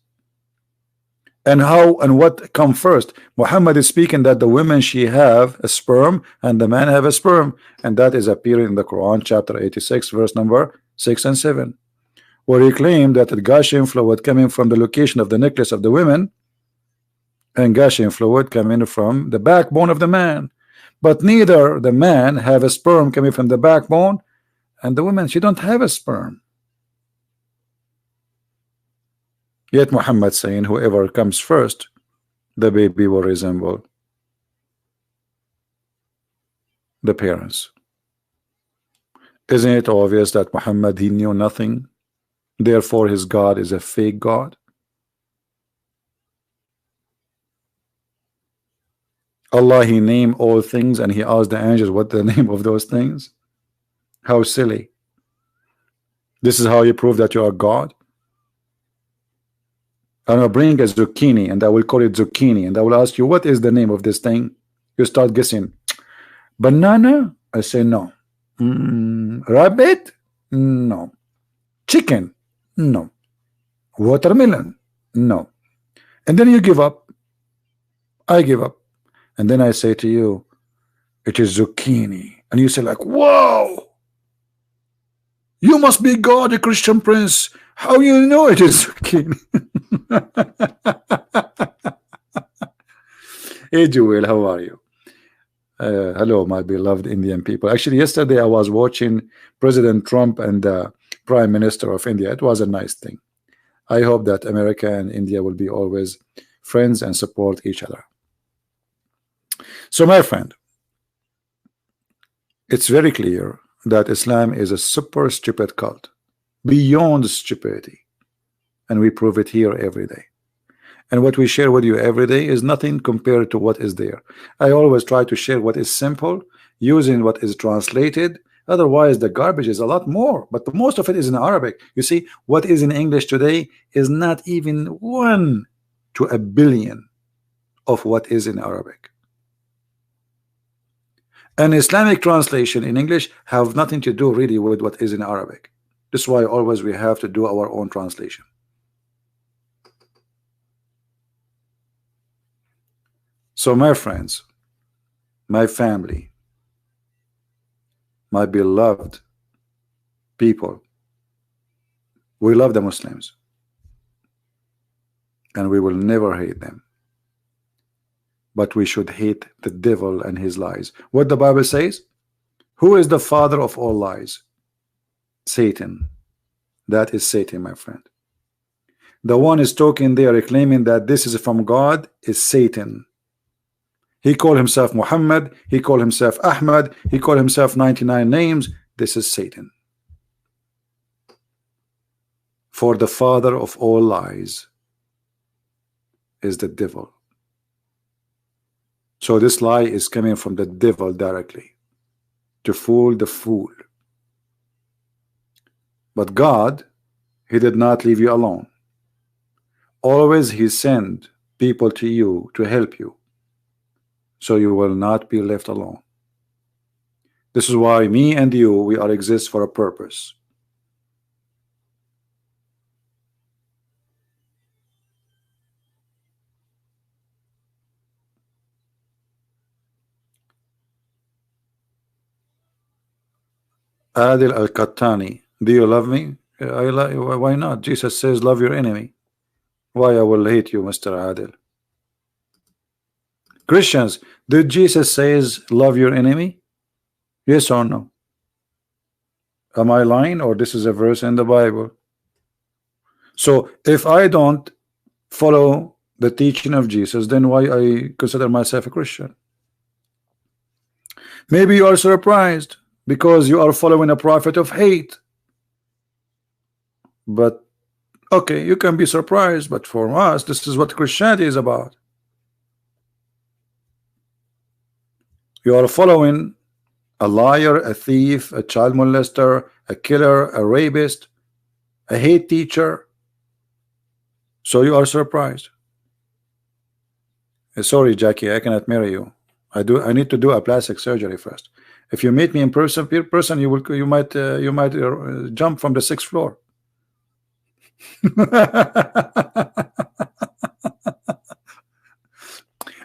And how and what come first? Muhammad is speaking that the women she have a sperm and the man have a sperm, and that is appearing in the Quran chapter 86 verse number 6 and 7, where he claimed that the gushing fluid coming from the location of the necklace of the women and gushing fluid coming from the backbone of the man, but neither the man have a sperm coming from the backbone and the woman she don't have a sperm. Yet Muhammad saying whoever comes first, the baby will resemble the parents. Isn't it obvious that Muhammad, he knew nothing, therefore his God is a fake God? Allah, he named all things and he asked the angels what the name of those things. How silly. This is how you prove that you are God. I'm gonna bring a zucchini and I will call it zucchini and I will ask you what is the name of this thing. You start guessing. Banana? I say no. Rabbit? No. Chicken? No. Watermelon? No. And then you give up. I give up. And then I say to you, it is zucchini. And you say like, whoa, you must be God, a Christian prince. How you know it is zucchini? Hey Joel, how are you? Hello my beloved Indian people. Actually yesterday I was watching President Trump and the Prime Minister of India. It was a nice thing. I hope that America and India will be always friends and support each other. So my friend, it's very clear that Islam is a super stupid cult, beyond stupidity, and we prove it here every day. And what we share with you every day is nothing compared to what is there. I always try to share what is simple, using what is translated. Otherwise, the garbage is a lot more. But most of it is in Arabic. You see, what is in English today is not even 1 to a billion of what is in Arabic. An Islamic translation in English have nothing to do really with what is in Arabic. That's why always we have to do our own translation. So my friends, my family, my beloved people, we love the Muslims and we will never hate them, but we should hate the devil and his lies. What the Bible says, who is the father of all lies? Satan. That is Satan, my friend. The one is talking there claiming that this is from God is Satan. He called himself Muhammad, he called himself Ahmad, he called himself 99 names. This is Satan. For the father of all lies is the devil. So this lie is coming from the devil directly to fool the fool. But God, he did not leave you alone. Always he sent people to you to help you, so you will not be left alone. This is why me and you, we are exist for a purpose. Adil Al-Qattani, do you love me? Why not? Jesus says love your enemy. Why I will hate you, Mr. Adil? Christians, did Jesus says love your enemy? Yes or no? Am I lying, or this is a verse in the Bible? So if I don't follow the teaching of Jesus, then why I consider myself a Christian? Maybe you are surprised because you are following a prophet of hate. But okay, you can be surprised, but for us, this is what Christianity is about. You are following a liar, a thief, a child molester, a killer, a rapist, a hate teacher. So you are surprised. Sorry, Jackie, I cannot marry you. I need to do a plastic surgery first. If you meet me in person, you might jump from the 6th floor.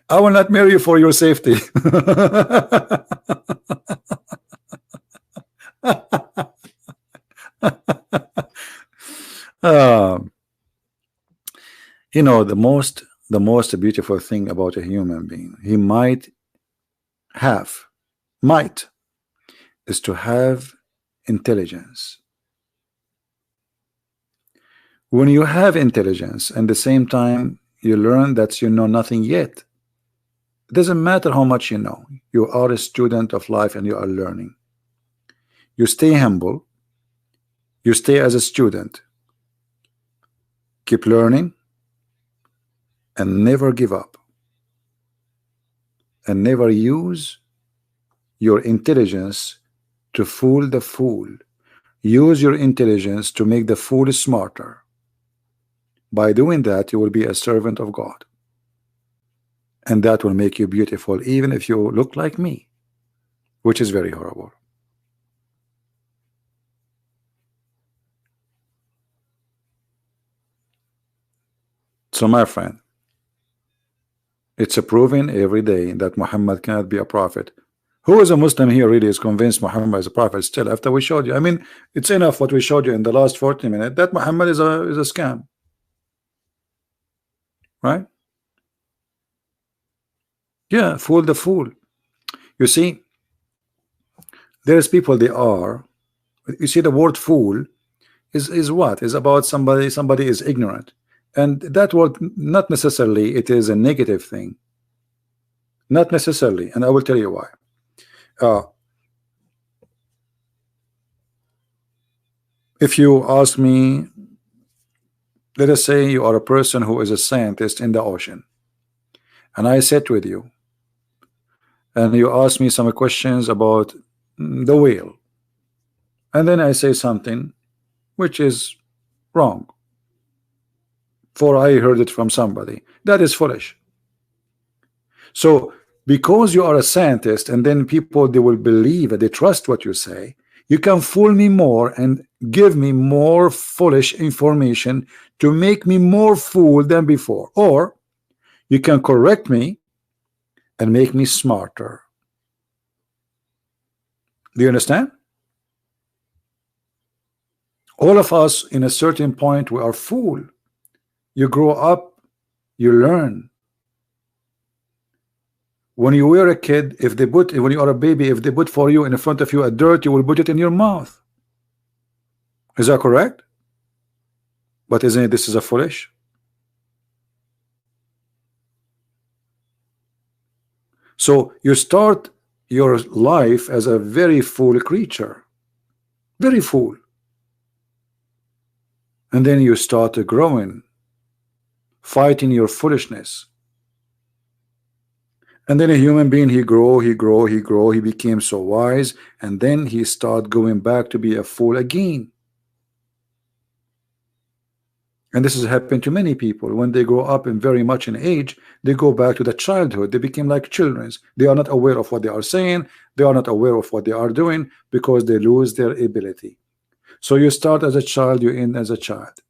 I will not marry you for your safety. Um, you know, the most beautiful thing about a human being, he have might is to have intelligence. When you have intelligence and the same time you learn that you know nothing yet, it doesn't matter how much you know. You are a student of life and you are learning. You stay humble. You stay as a student. Keep learning and never give up. And never use your intelligence to fool the fool. Use your intelligence to make the fool smarter. By doing that, you will be a servant of God. And that will make you beautiful, even if you look like me, which is very horrible. So my friend, it's a proven every day that Muhammad cannot be a prophet. Who is a Muslim here really is convinced Muhammad is a prophet still after we showed you? I mean, it's enough what we showed you in the last 40 minutes that Muhammad is a scam. Right? Yeah, fool the fool. You see, there's people they are. You see, the word fool is what? Is about somebody is ignorant. And that word, not necessarily it is a negative thing. Not necessarily, and I will tell you why. If you ask me, let us say you are a person who is a scientist in the ocean, and I sit with you, and you ask me some questions about the whale, and then I say something which is wrong, for I heard it from somebody. That is foolish. So because you are a scientist, and then people, they will believe and they trust what you say, you can fool me more and give me more foolish information to make me more fool than before, or you can correct me and make me smarter. Do you understand? All of us in a certain point we are fool. You grow up, you learn. When you were a kid, when you are a baby, if they put for you in front of you a dirt, you will put it in your mouth. Is that correct? But isn't it, this is a foolish? So you start your life as a very fool creature, very fool, and then you start growing, fighting your foolishness. And then a human being, he became so wise, and then he start going back to be a fool again. And this has happened to many people. When they grow up and very much in age, they go back to the childhood. They become like children. They are not aware of what they are saying. They are not aware of what they are doing because they lose their ability. So you start as a child, you end as a child.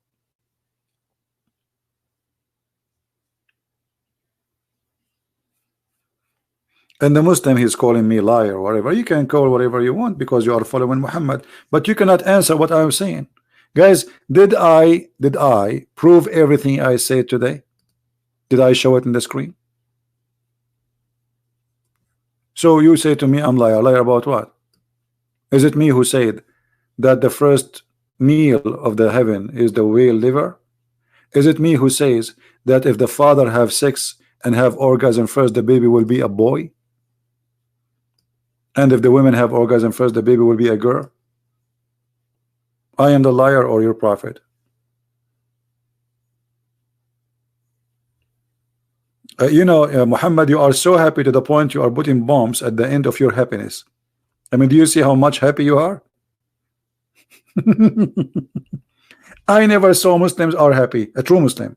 And the Muslim, he's calling me liar or whatever. You can call whatever you want because you are following Muhammad, but you cannot answer what I'm saying. Guys, did I prove everything I said today? Did I show it in the screen? So you say to me, I'm liar. Liar about what? Is it me who said that the first meal of the heaven is the whale liver? Is it me who says that if the father have sex and have orgasm first, the baby will be a boy? And if the women have orgasm first, the baby will be a girl? I am the liar or your prophet? Muhammad, you are so happy to the point you are putting bombs at the end of your happiness. I mean, do you see how much happy you are? I never saw Muslims are happy. A true Muslim,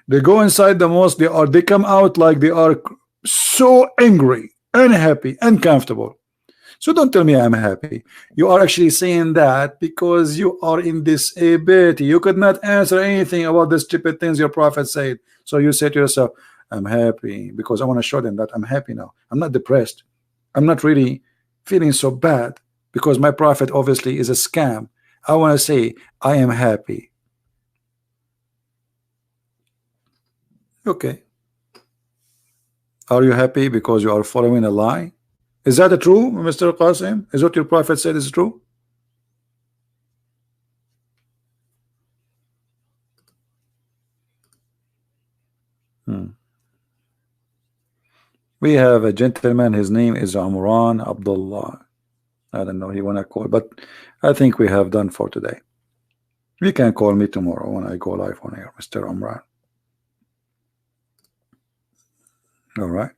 they go inside the mosque, they come out like they are so angry, unhappy, uncomfortable. So don't tell me I'm happy. You are actually saying that because you are in disability. You could not answer anything about the stupid things your prophet said. So you say to yourself, I'm happy, because I want to show them that I'm happy now. I'm not depressed. I'm not really feeling so bad because my prophet obviously is a scam. I want to say I am happy. Okay. Are you happy because you are following a lie? Is that true, Mr. Qasim? Is what your prophet said is true? We have a gentleman, his name is Amran Abdullah. I don't know, he wanna call, but I think we have done for today. You can call me tomorrow when I go live on air, Mr. Amran. All right.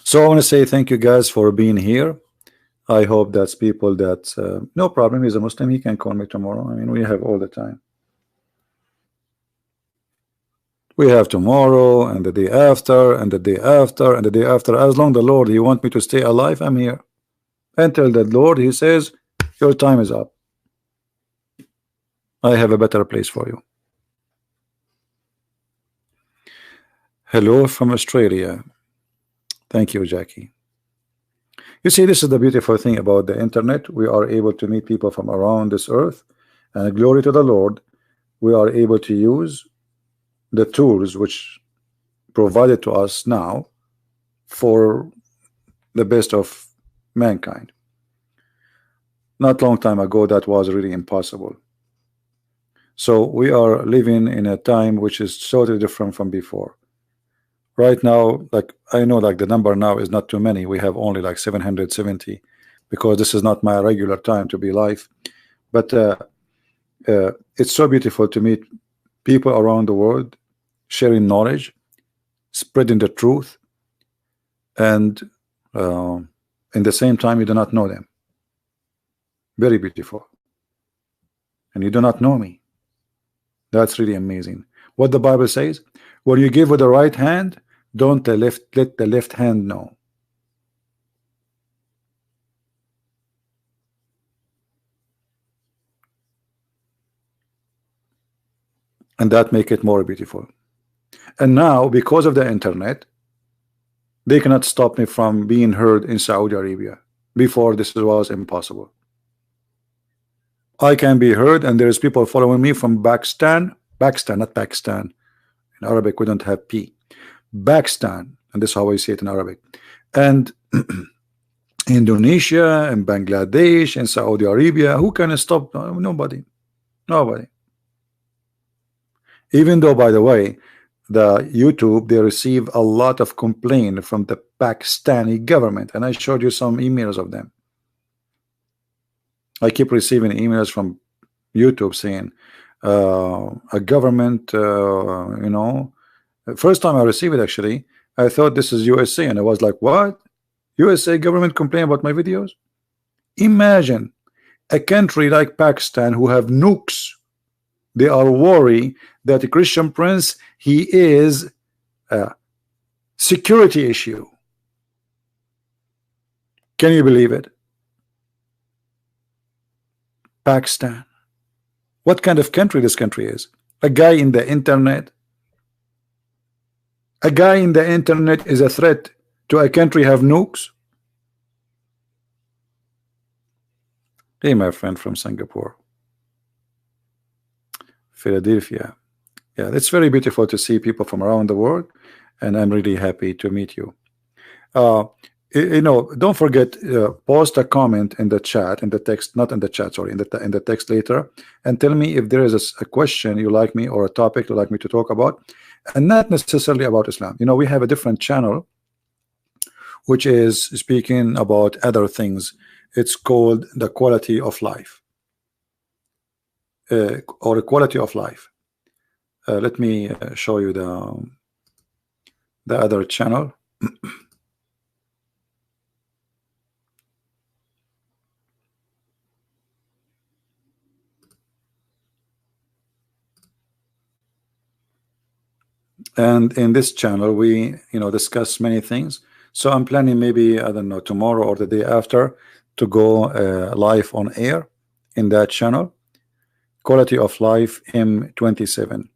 So I want to say thank you guys for being here. I hope that's people that no problem. He's a Muslim. He can call me tomorrow. I mean, we have all the time. We have tomorrow and the day after and the day after and the day after. As long the Lord He want me to stay alive, I'm here. Until the Lord He says your time is up, I have a better place for you. Hello from Australia. Thank you, Jackie. You see, this is the beautiful thing about the internet. We are able to meet people from around this earth, and glory to the Lord, we are able to use the tools which provided to us now for the best of mankind. Not long time ago, that was really impossible. So we are living in a time which is totally different from before. Right now, like I know, like the number now is not too many. We have only like 770 because this is not my regular time to be live. But it's so beautiful to meet people around the world, sharing knowledge, spreading the truth, and in the same time you do not know them. Very beautiful. And you do not know me. That's really amazing. What the Bible says, when you give with the right hand, don't let the left hand know. And that make it more beautiful. And now, because of the internet, they cannot stop me from being heard in Saudi Arabia. Before, this was impossible. I can be heard, and there is people following me from Pakistan, not Pakistan. In Arabic, we don't have P. Pakistan, and this is how I say it in Arabic. And Indonesia and Bangladesh and Saudi Arabia. Who can stop? Nobody. Nobody. Even though, by the way, the YouTube, they receive a lot of complaint from the Pakistani government, and I showed you some emails of them. I keep receiving emails from YouTube saying a government, you know, first time I received it, actually I thought this is USA, and I was like, what? USA government complain about my videos? Imagine a country like Pakistan who have nukes. They are worried that the Christian Prince, he is a security issue. Can you believe it? Pakistan. What kind of country this country is? A guy in the internet. A guy in the internet is a threat to a country have nukes. Hey, my friend from Singapore. Philadelphia. Yeah, it's very beautiful to see people from around the world, and I'm really happy to meet you. You know, don't forget, post a comment in the chat, in the text, not in the chat, sorry, in the text later, and tell me if there is a question you like me, or a topic you like me to talk about, and not necessarily about Islam. You know, we have a different channel which is speaking about other things. It's called the quality of life, or the quality of life. Let me show you the other channel. And in this channel we, you know, discuss many things. So I'm planning, maybe I don't know, tomorrow or the day after, to go live on air in that channel, Quality of Life M27.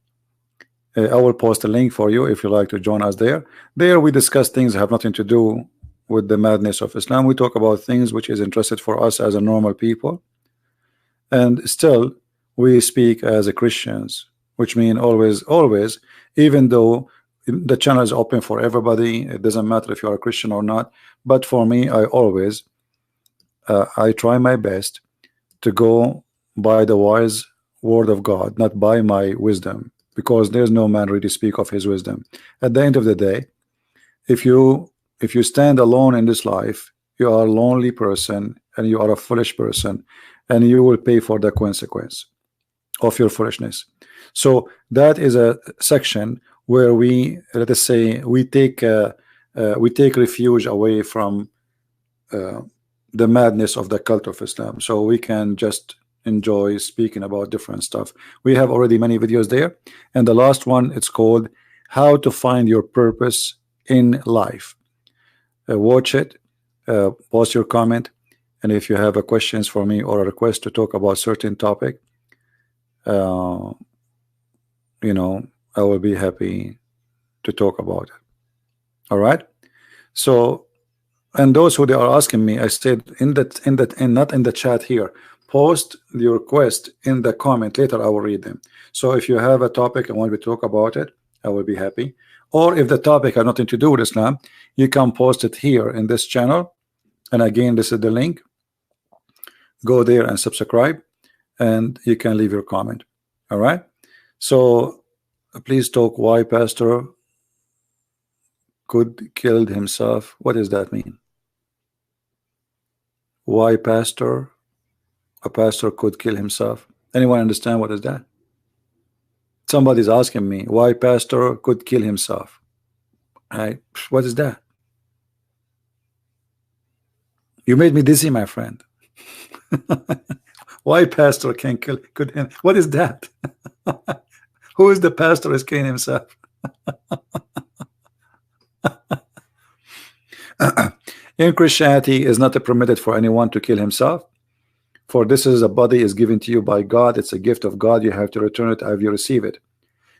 I will post a link for you if you like to join us there. There we discuss things that have nothing to do with the madness of Islam. We talk about things which is interested for us as a normal people, and still we speak as a Christians, which mean always, even though the channel is open for everybody. It doesn't matter if you are a Christian or not. But for me, I always I try my best to go by the wise word of God, not by my wisdom, because there's no man really speak of his wisdom. At the end of the day, if you stand alone in this life, you are a lonely person and you are a foolish person, and you will pay for the consequence of your foolishness. So that is a section where we, let us say, we take refuge away from the madness of the cult of Islam, so we can just enjoy speaking about different stuff. We have already many videos there, and the last one, it's called how to find your purpose in life. Watch it, post your comment, and if you have a questions for me or a request to talk about certain topic, you know, I will be happy to talk about it. All right. So, and those who they are asking me, I said not in the chat here, post your request in the comment. Later I will read them. So if you have a topic and want me to talk about it, I will be happy. Or if the topic has nothing to do with Islam, you can post it here in this channel. And again, this is the link. Go there and subscribe, and you can leave your comment. All right. So please talk why pastor could killed himself. What does that mean? Why a pastor could kill himself? Anyone understand what is that? Somebody's asking me why pastor could kill himself. What is that? You made me dizzy, my friend. Why pastor can could him? What is that? Who is the pastor is killing himself? In Christianity, is not permitted for anyone to kill himself, for this is a body is given to you by God. It's a gift of God. You have to return it as you receive it.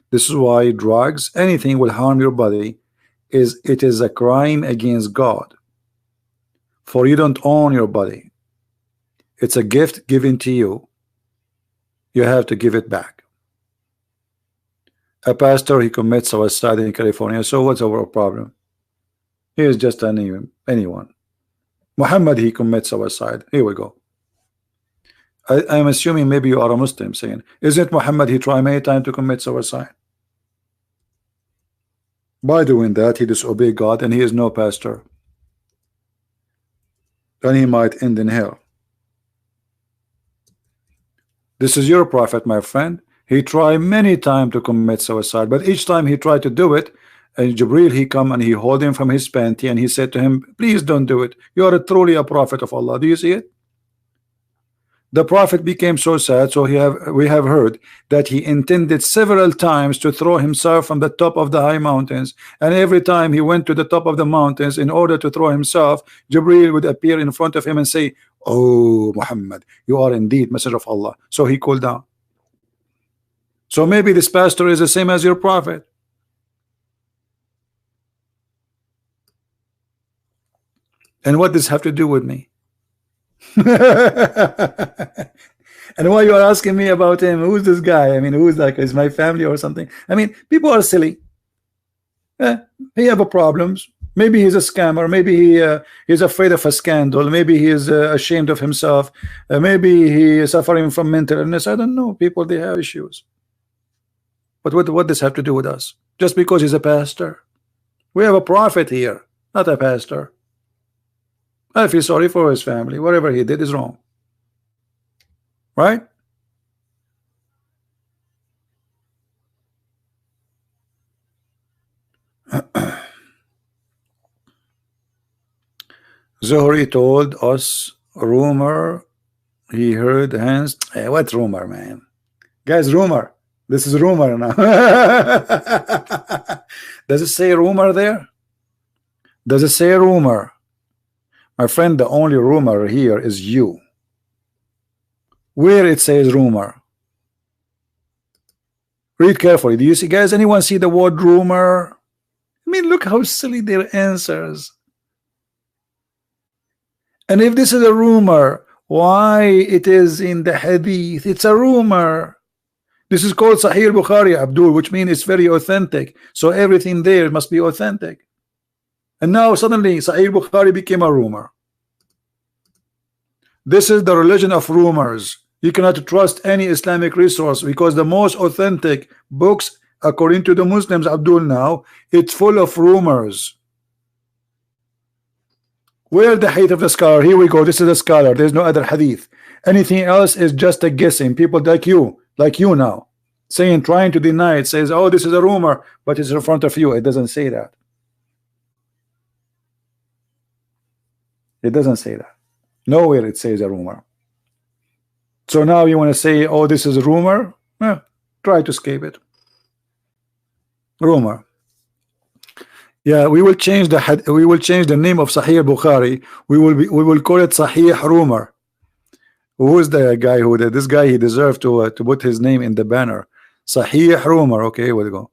This is why drugs, anything will harm your body, it is a crime against God, for you don't own your body. It's a gift given to you. You have to give it back. A pastor, he commits suicide in California, so what's our problem? He is just anyone. Muhammad, he commits suicide. Here we go. I'm assuming maybe you are a Muslim saying, isn't Muhammad, he tried many times to commit suicide? By doing that, he disobeyed God, and he is no pastor. And he might end in hell. This is your prophet, my friend. He tried many times to commit suicide, but each time he tried to do it, and Jibril, he come and he hold him from his panty, and he said to him, please don't do it. You are truly a prophet of Allah. Do you see it? The prophet became so sad, so we have heard that he intended several times to throw himself from the top of the high mountains, and every time he went to the top of the mountains in order to throw himself, Jibril would appear in front of him and say, oh Muhammad, you are indeed messenger of Allah. So he cooled down. So maybe this pastor is the same as your prophet. And what does this have to do with me? And why you are asking me about him? Who's this guy? I mean, who's like, is my family or something? I mean, people are silly. He have a problems. Maybe he's a scammer. Maybe he's afraid of a scandal. Maybe he is ashamed of himself. Maybe he is suffering from mental illness. I don't know. People, they have issues. But what does have to do with us? Just because he's a pastor? We have a prophet here, not a pastor. I feel sorry for his family. Whatever he did is wrong. Right? Zohri told us rumor he heard hands. Hey, what rumor, man? Guys, rumor. This is rumor now. Does it say rumor there? Does it say rumor? My friend, the only rumor here is you. Where it says rumor? Read carefully. Do you see, guys? Anyone see the word rumor? I mean, look how silly their answers. And if this is a rumor, why it is in the hadith? It's a rumor. This is called Sahih Bukhari, Abdul, which means it's very authentic. So everything there must be authentic. And now suddenly Sahih Bukhari became a rumor. This is the religion of rumors. You cannot trust any Islamic resource because the most authentic books, according to the Muslims, Abdul, now, it's full of rumors. Where the height of the scholar? Here we go. This is a scholar. There's no other hadith. Anything else is just a guessing. People like you now, saying, trying to deny it, says, oh, this is a rumor, but it's in front of you. It doesn't say that. It doesn't say that. Nowhere it says a rumor. So now you want to say, oh, this is a rumor? Try to escape it. Rumor. Yeah, we will change the name of Sahih Bukhari. We will call it Sahih Rumor. Who is the guy who did this? Guy, he deserved to put his name in the banner. Sahih Rumor. Okay, here we go.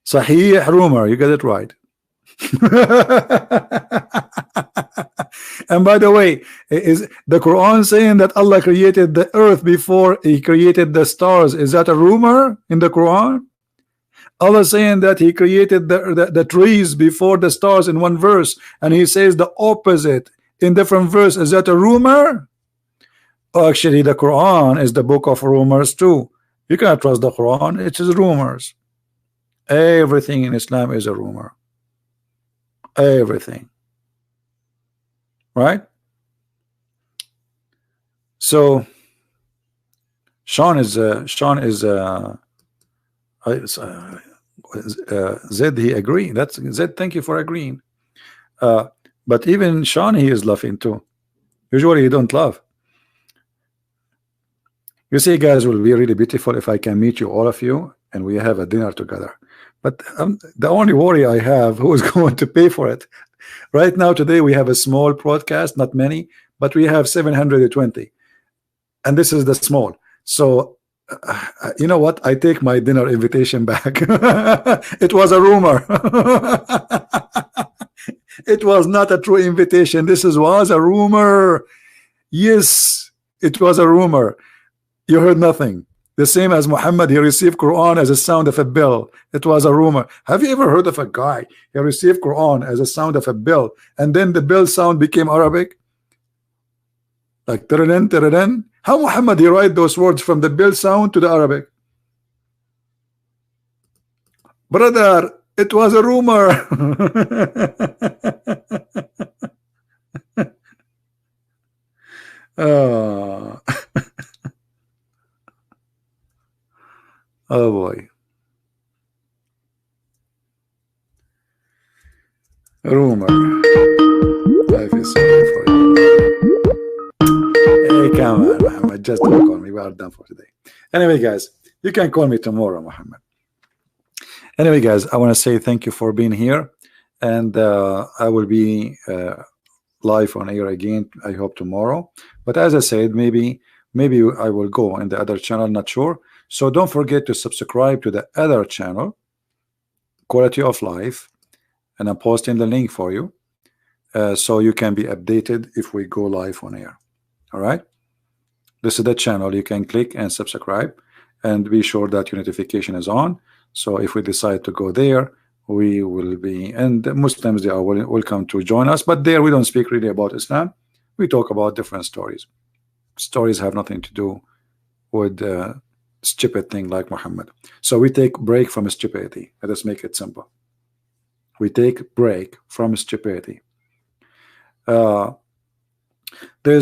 Sahih Rumor. You get it right. And by the way, is the Quran saying that Allah created the earth before He created the stars? Is that a rumor in the Quran? Allah saying that He created the trees before the stars in one verse, and He says the opposite in different verse. Is that a rumor? Oh, actually, the Quran is the book of rumors too. You cannot trust the Quran. It is rumors. Everything in Islam is a rumor. Everything. Right? So Sean is Zed, he agree. That's Zed, thank you for agreeing. But even Sean, he is laughing too. Usually he don't laugh. You see, guys, will be really beautiful if I can meet you, all of you, and we have a dinner together. But the only worry I have, who is going to pay for it? Right now, today, we have a small broadcast, not many, but we have 720. And this is the small. So, you know what? I take my dinner invitation back. It was a rumor. It was not a true invitation. This was a rumor. Yes, it was a rumor. You heard nothing. The same as Muhammad, he received Quran as a sound of a bell. It was a rumor. Have you ever heard of a guy, he received Quran as a sound of a bell, and then the bell sound became Arabic? Like taradan, taradan. How Muhammad, he write those words from the bell sound to the Arabic? Brother, it was a rumor. Oh. Oh boy. Rumor. I feel sorry for you. Hey, come on, Muhammad. Just don't call me. We are done for today. Anyway, guys, you can call me tomorrow, Muhammad. Anyway, guys, I want to say thank you for being here. And I will be live on air again, I hope tomorrow. But as I said, maybe I will go in the other channel, not sure. So don't forget to subscribe to the other channel, Quality of Life, and I'm posting the link for you, so you can be updated if we go live on air. All right, this is the channel. You can click and subscribe, and be sure that your notification is on. So if we decide to go there, we will be, and the Muslims, they are welcome to join us. But there we don't speak really about Islam. We talk about different stories. Stories have nothing to do with stupid thing like Muhammad. So we take break from stupidity. Let us make it simple. We take break from stupidity. There's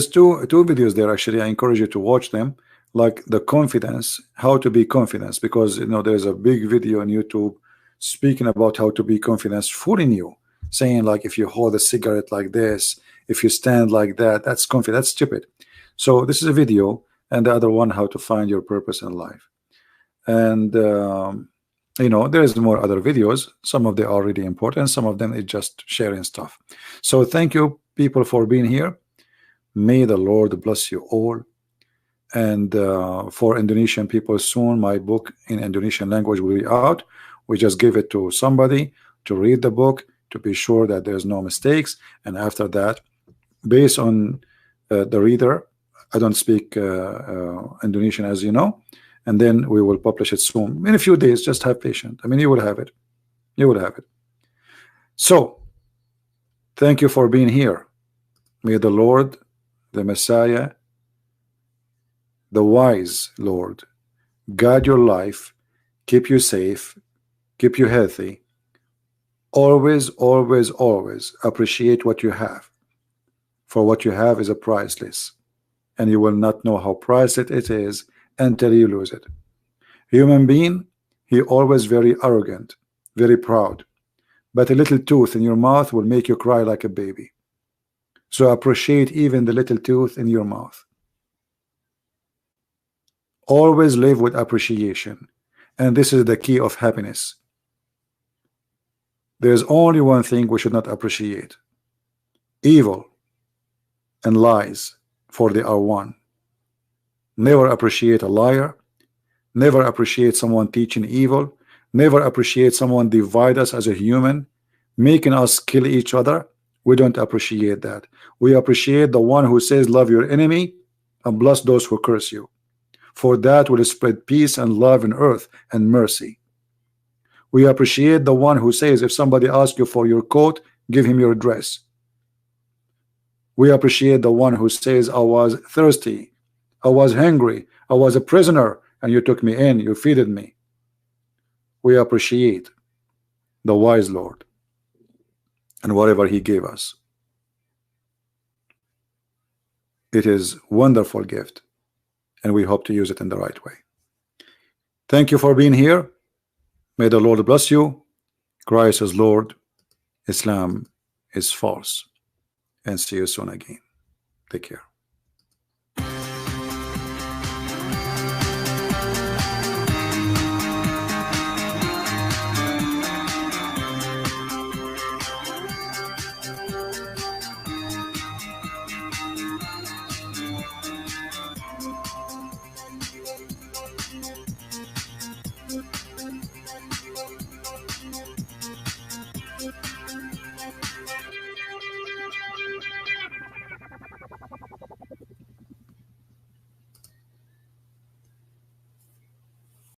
two videos there. Actually, I encourage you to watch them. Like the confidence, how to be confident, because you know there's a big video on YouTube speaking about how to be confident, fooling you, saying like if you hold a cigarette like this, if you stand like that, that's confident. That's stupid. So this is a video. And the other one, how to find your purpose in life. And you know, there's more other videos. Some of them are really important, some of them is just sharing stuff. So thank you people for being here. May the Lord bless you all, And for Indonesian people, soon my book in Indonesian language will be out. We just give it to somebody to read the book to be sure that there's no mistakes, and after that, based on the reader, I don't speak Indonesian, as you know, and then we will publish it soon in a few days. Just have patience. I mean, you will have it. You will have it. So thank you for being here. May the Lord, the Messiah, the wise Lord, guide your life, keep you safe, keep you healthy. Always, always, always appreciate what you have, for what you have is a priceless, and you will not know how priceless it is until you lose it. Human being, he always very arrogant, very proud, but a little tooth in your mouth will make you cry like a baby. So appreciate even the little tooth in your mouth. Always live with appreciation, and this is the key of happiness. There's only one thing we should not appreciate: evil and lies, for they are one. Never appreciate a liar, never appreciate someone teaching evil, never appreciate someone divide us as a human, making us kill each other. We don't appreciate that. We appreciate the one who says love your enemy and bless those who curse you, for that will spread peace and love in earth and mercy. We appreciate the one who says if somebody asks you for your coat, give him your dress. We appreciate the one who says I was thirsty, I was hungry, I was a prisoner, and you took me in, you feeded me. We appreciate the wise Lord and whatever he gave us. It is wonderful gift, and we hope to use it in the right way. Thank you for being here. May the Lord bless you. Christ is Lord, Islam is false, and see you soon again. Take care.